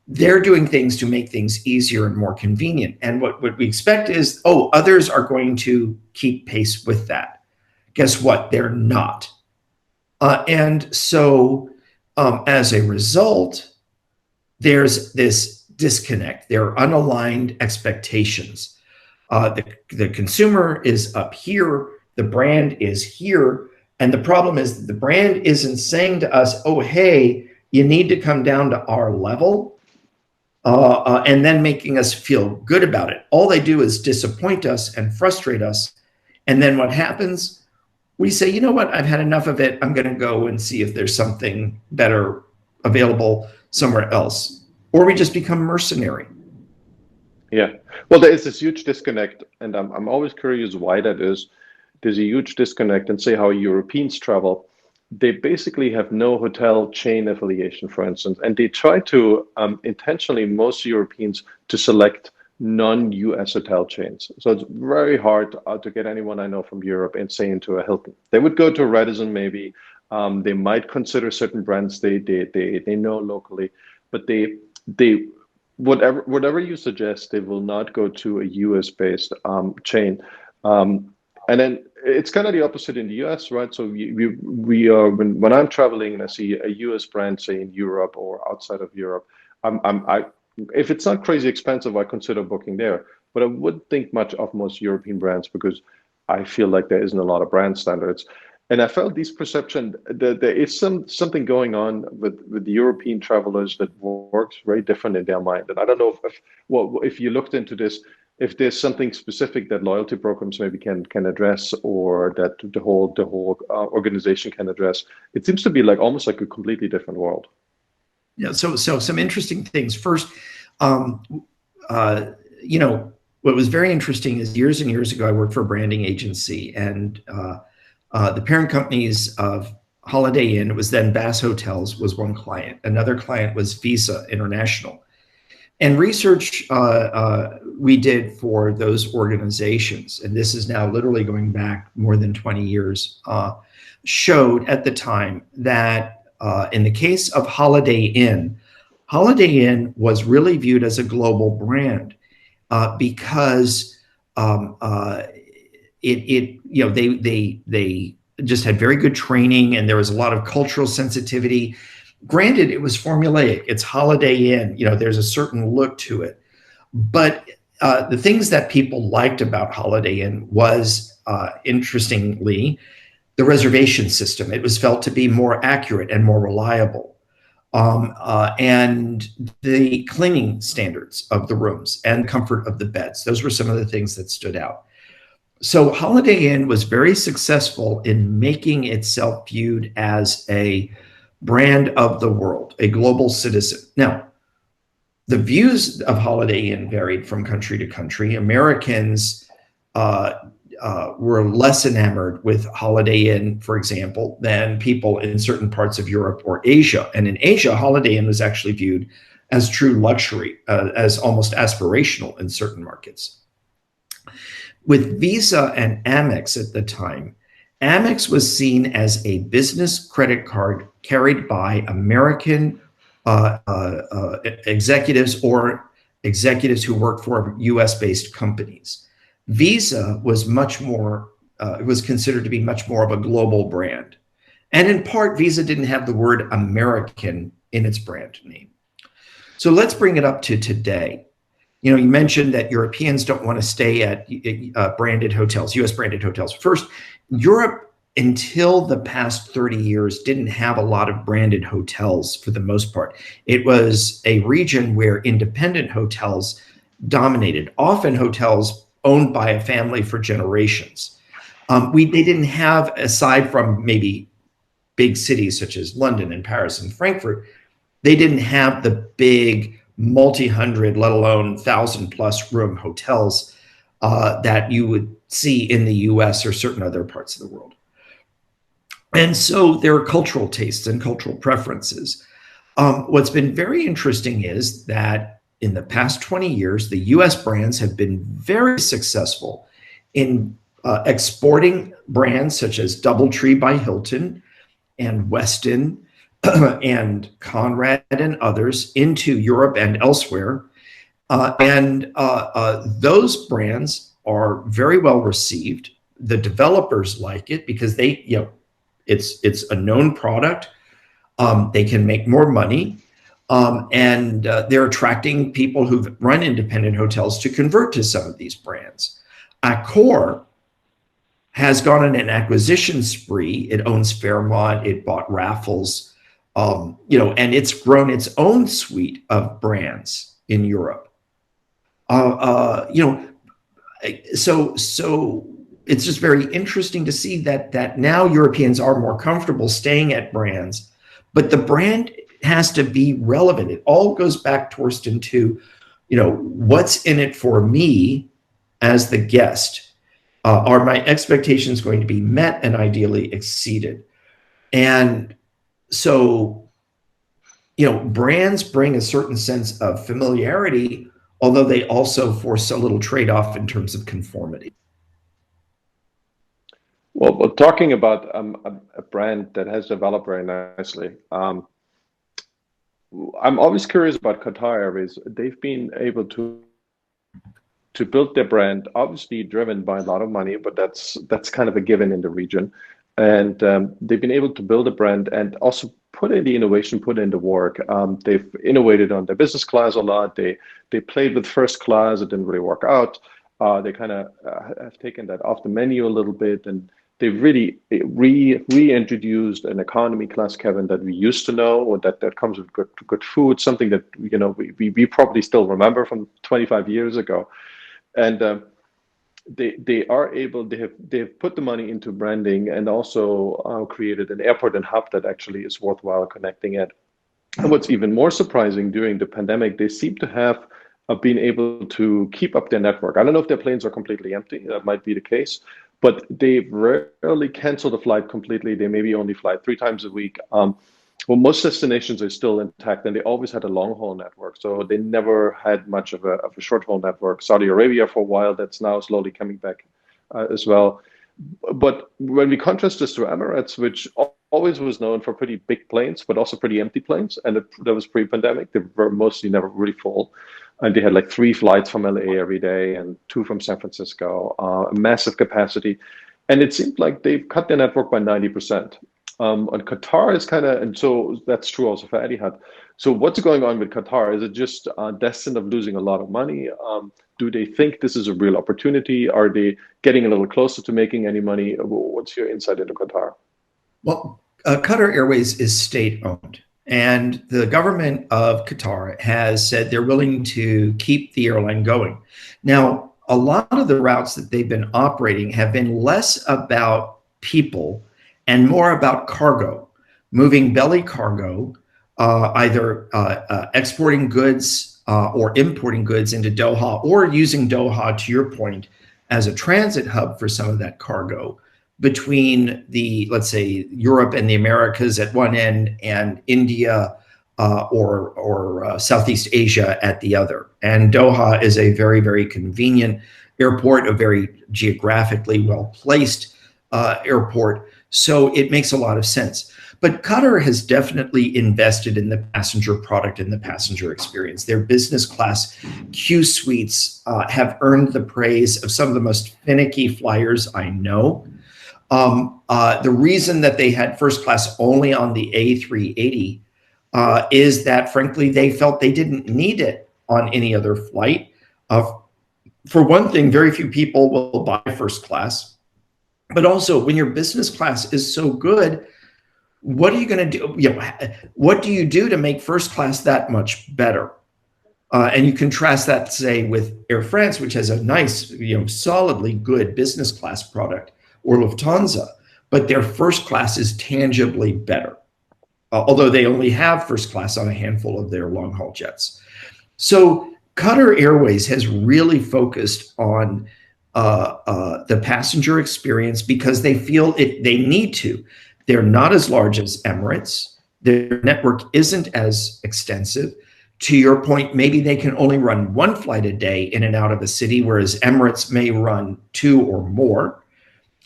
They're doing things to make things easier and more convenient. And what we expect is, others are going to keep pace with that. Guess what? They're not. And so as a result, there's this disconnect. There are unaligned expectations. The consumer is up here, the brand is here, and the problem is that the brand isn't saying to us, hey, you need to come down to our level, and then making us feel good about it. All they do is disappoint us and frustrate us. And then what happens? We say, you know what, I've had enough of it. I'm going to go and see if there's something better available somewhere else. Or we just become mercenary. Yeah. Well, there is this huge disconnect, and I'm always curious why that is. There's a huge disconnect, and say how Europeans travel. They basically have no hotel chain affiliation, for instance, and they try to intentionally, most Europeans, to select non-US hotel chains. So it's very hard to get anyone I know from Europe and say into a Hilton. They would go to a Radisson maybe. They might consider certain brands they know locally, but they whatever you suggest, they will not go to a US based chain. And then it's kind of the opposite in the US, right? So we are when I'm traveling and I see a US brand, say in Europe or outside of Europe, if it's not crazy expensive, I consider booking there. But I wouldn't think much of most European brands because I feel like there isn't a lot of brand standards. And I felt this perception that there is something going on with the European travelers that works very different in their mind. And I don't know if you looked into this, if there's something specific that loyalty programs maybe can address, or that the whole organization can address. It seems to be like almost like a completely different world. Yeah. So some interesting things. First, you know, what was very interesting is years and years ago, I worked for a branding agency, and the parent companies of Holiday Inn, it was then Bass Hotels, was one client. Another client was Visa International. And research we did for those organizations, and this is now literally going back more than 20 years, showed at the time that in the case of Holiday Inn was really viewed as a global brand because you know, they just had very good training, and there was a lot of cultural sensitivity. Granted, it was formulaic. It's Holiday Inn. You know, there's a certain look to it. But the things that people liked about Holiday Inn was, interestingly, the reservation system. It was felt to be more accurate and more reliable. And the cleaning standards of the rooms and comfort of the beds. Those were some of the things that stood out. So Holiday Inn was very successful in making itself viewed as a brand of the world, a global citizen. Now, the views of Holiday Inn varied from country to country. Americans were less enamored with Holiday Inn, for example, than people in certain parts of Europe or Asia. And in Asia, Holiday Inn was actually viewed as true luxury, as almost aspirational in certain markets. With Visa and Amex at the time, Amex was seen as a business credit card carried by American executives or executives who work for US-based companies. Visa was much more, it was considered to be much more of a global brand. And in part, Visa didn't have the word American in its brand name. So let's bring it up to today. You know, you mentioned that Europeans don't want to stay at branded hotels, US branded hotels. First, Europe, until the past 30 years, didn't have a lot of branded hotels for the most part. It was a region where independent hotels dominated, often hotels owned by a family for generations. They didn't have, aside from maybe big cities such as London and Paris and Frankfurt, they didn't have the big multi-hundred, let alone 1,000+ room hotels that you would see in the US or certain other parts of the world. And so there are cultural tastes and cultural preferences. What's been very interesting is that in the past 20 years, the US brands have been very successful in exporting brands such as DoubleTree by Hilton and Westin and Conrad and others into Europe and elsewhere. Those brands are very well received. The developers like it because they, you know, it's a known product. They can make more money. And they're attracting people who've run independent hotels to convert to some of these brands. Accor has gone on an acquisition spree. It owns Fairmont. It bought Raffles. You know, and it's grown its own suite of brands in Europe. You know, so it's just very interesting to see that now Europeans are more comfortable staying at brands, but the brand has to be relevant. It all goes back, Torsten, to, you know, what's in it for me as the guest? Are my expectations going to be met and ideally exceeded? And so, you know, brands bring a certain sense of familiarity, although they also force a little trade-off in terms of conformity. Well, talking about a brand that has developed very nicely, I'm always curious about Qatar Airways. They've been able to build their brand, obviously driven by a lot of money, but that's kind of a given in the region. And they've been able to build a brand and also put in the innovation, put in the work. They've innovated on their business class a lot. They played with first class. It didn't really work out. They kind of have taken that off the menu a little bit, and they really reintroduced an economy class cabin that we used to know, that comes with good food, something that, you know, we probably still remember from 25 years ago. And they are able, they've put the money into branding and also created an airport and hub that actually is worthwhile connecting it. And what's even more surprising, during the pandemic, they seem to have of being able to keep up their network. I don't know if their planes are completely empty. That might be the case, but they rarely cancel the flight completely. They maybe only fly 3 times a week. Well, most destinations are still intact, and they always had a long-haul network. So they never had much of a short-haul network. Saudi Arabia for a while, that's now slowly coming back as well. But when we contrast this to Emirates, which always was known for pretty big planes, but also pretty empty planes, and that was pre-pandemic, they were mostly never really full. And they had like 3 flights from LA every day and 2 from San Francisco, a massive capacity. And it seemed like they've cut their network by 90%. And Qatar is kind of, and so that's true also for Etihad. So what's going on with Qatar? Is it just destined of losing a lot of money? Do they think this is a real opportunity? Are they getting a little closer to making any money? What's your insight into Qatar? Well, Qatar Airways is state-owned, and the government of Qatar has said they're willing to keep the airline going. Now, a lot of the routes that they've been operating have been less about people and more about cargo, moving belly cargo, either exporting goods or importing goods into Doha, or using Doha, to your point, as a transit hub for some of that cargo between the, let's say, Europe and the Americas at one end and India or Southeast Asia at the other. And Doha is a very, very convenient airport, a very geographically well-placed airport. So it makes a lot of sense. But Qatar has definitely invested in the passenger product and the passenger experience. Their business class Q suites have earned the praise of some of the most finicky flyers I know. The reason that they had first class only on the A380 is that, frankly, they felt they didn't need it on any other flight. For one thing, very few people will buy first class. But also, when your business class is so good, what are you going to do? What do you do to make first class that much better? And you contrast that, say, with Air France, which has a nice, solidly good business class product, or Lufthansa, but their first class is tangibly better, although they only have first class on a handful of their long-haul jets. So Qatar Airways has really focused on the passenger experience because they feel they need to. They're not as large as Emirates. Their network isn't as extensive. To your point, maybe they can only run 1 flight a day in and out of a city, whereas Emirates may run 2 or more.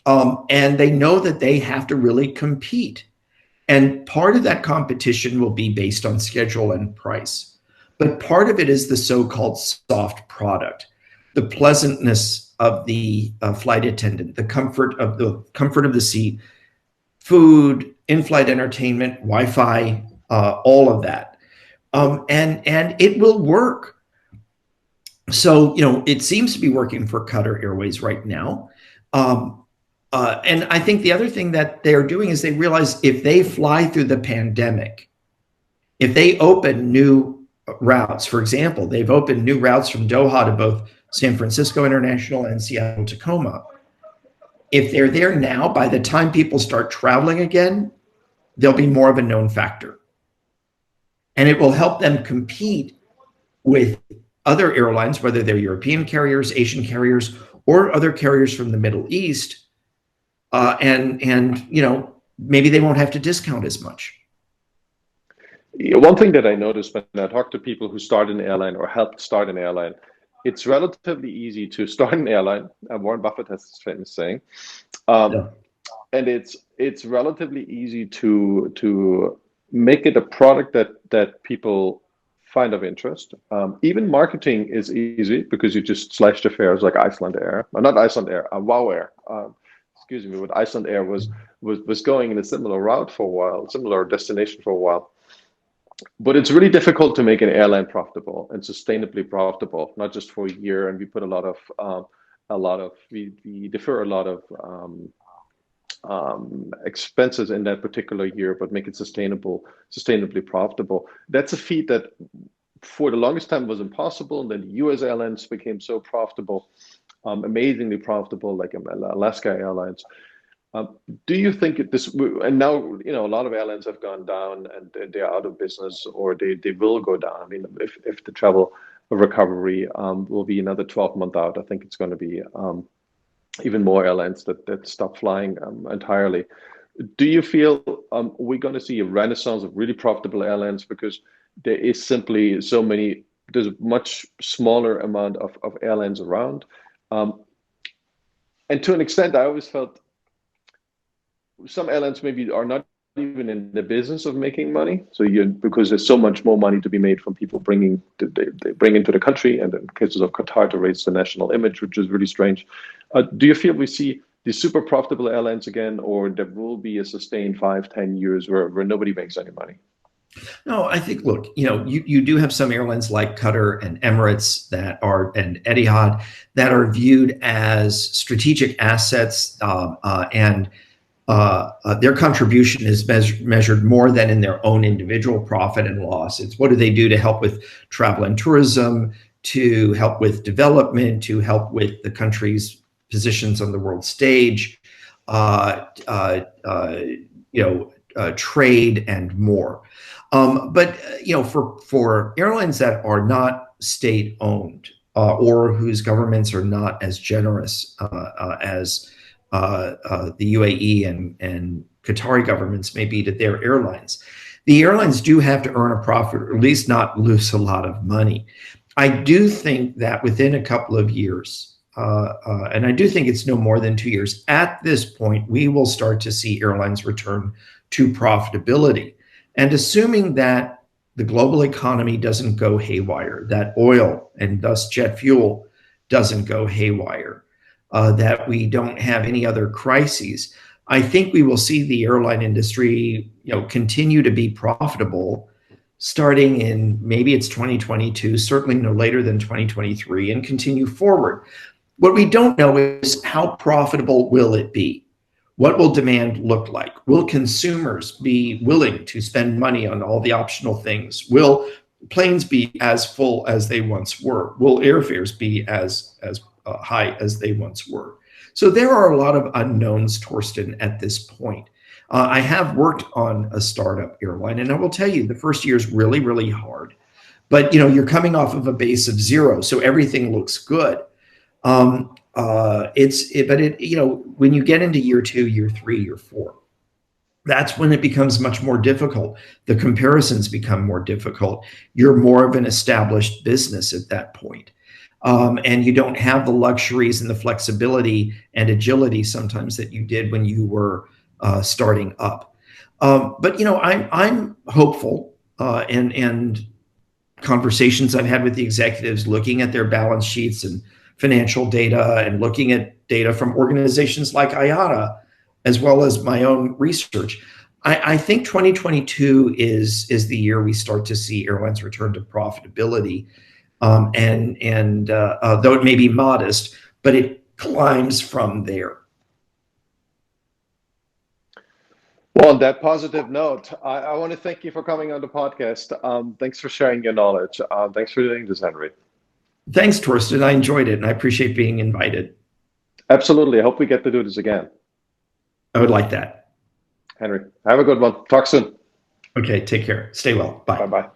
And they know that they have to really compete. And part of that competition will be based on schedule and price. But part of it is the so-called soft product, the pleasantness of the flight attendant, the comfort of the seat, food, in-flight entertainment, Wi-Fi, all of that. And it will work. So, it seems to be working for Qatar Airways right now. And I think the other thing that they're doing is they realize if they fly through the pandemic, if they open new routes, for example, they've opened new routes from Doha to both San Francisco International and Seattle Tacoma. If they're there now, by the time people start traveling again, they'll be more of a known factor. And it will help them compete with other airlines, whether they're European carriers, Asian carriers, or other carriers from the Middle East. And maybe they won't have to discount as much. One thing that I noticed when I talk to people who start an airline or helped start an airline, it's relatively easy to start an airline. Warren Buffett has this famous saying, and it's relatively easy to make it a product that people find of interest. Even marketing is easy because you just slash the fares like Iceland Air, not Iceland Air, Wow Air. Excuse me, but Iceland Air was going in a similar route for a while, similar destination for a while. But it's really difficult to make an airline profitable and sustainably profitable, not just for a year. And we put we defer a lot of expenses in that particular year, but make it sustainably profitable. That's a feat that for the longest time was impossible. And then the US airlines became so profitable, amazingly profitable, like Alaska Airlines. Do you think this, and now, a lot of airlines have gone down and they're out of business, or they will go down. I mean, if the travel recovery will be another 12 months out. I think it's going to be even more airlines that stop flying entirely. Do you feel we're going to see a renaissance of really profitable airlines, because there is simply there's a much smaller amount of airlines around? And to an extent, I always felt some airlines maybe are not even in the business of making money. So because there's so much more money to be made from people they bring into the country, and in cases of Qatar to raise the national image, which is really strange. Do you feel we see the super profitable airlines again, or there will be a sustained 5-10 years where nobody makes any money? No, I think, look, you do have some airlines like Qatar and Emirates and Etihad that are viewed as strategic assets, and their contribution is measured more than in their own individual profit and loss. It's what do they do to help with travel and tourism, to help with development, to help with the country's positions on the world stage, trade and more. But for airlines that are not state-owned or whose governments are not as generous as the UAE and Qatari governments may be to their airlines, the airlines do have to earn a profit, or at least not lose a lot of money. I do think that within a couple of years, and I do think it's no more than 2 years, at this point, we will start to see airlines return to profitability. And assuming that the global economy doesn't go haywire, that oil and thus jet fuel doesn't go haywire, that we don't have any other crises, I think we will see the airline industry, continue to be profitable starting in maybe it's 2022, certainly no later than 2023, and continue forward. What we don't know is how profitable will it be? What will demand look like? Will consumers be willing to spend money on all the optional things? Will planes be as full as they once were? Will airfares be as high as they once were? So there are a lot of unknowns, Torsten, at this point. I have worked on a startup airline, and I will tell you, the first year is really, really hard. But you're coming off of a base of zero, so everything looks good. When you get into year 2, year 3, year 4, that's when it becomes much more difficult. The comparisons become more difficult. You're more of an established business at that point. And you don't have the luxuries and the flexibility and agility sometimes that you did when you were starting up. But I'm hopeful, and conversations I've had with the executives looking at their balance sheets and financial data and looking at data from organizations like IATA, as well as my own research, I think 2022 is the year we start to see airlines return to profitability. Though it may be modest, but it climbs from there. Well, on that positive note, I want to thank you for coming on the podcast. Thanks for sharing your knowledge. Thanks for doing this, Henry. Thanks, Torsten. I enjoyed it, and I appreciate being invited. Absolutely. I hope we get to do this again. I would like that. Henry, have a good one. Talk soon. Okay, take care. Stay well. Bye. Bye-bye.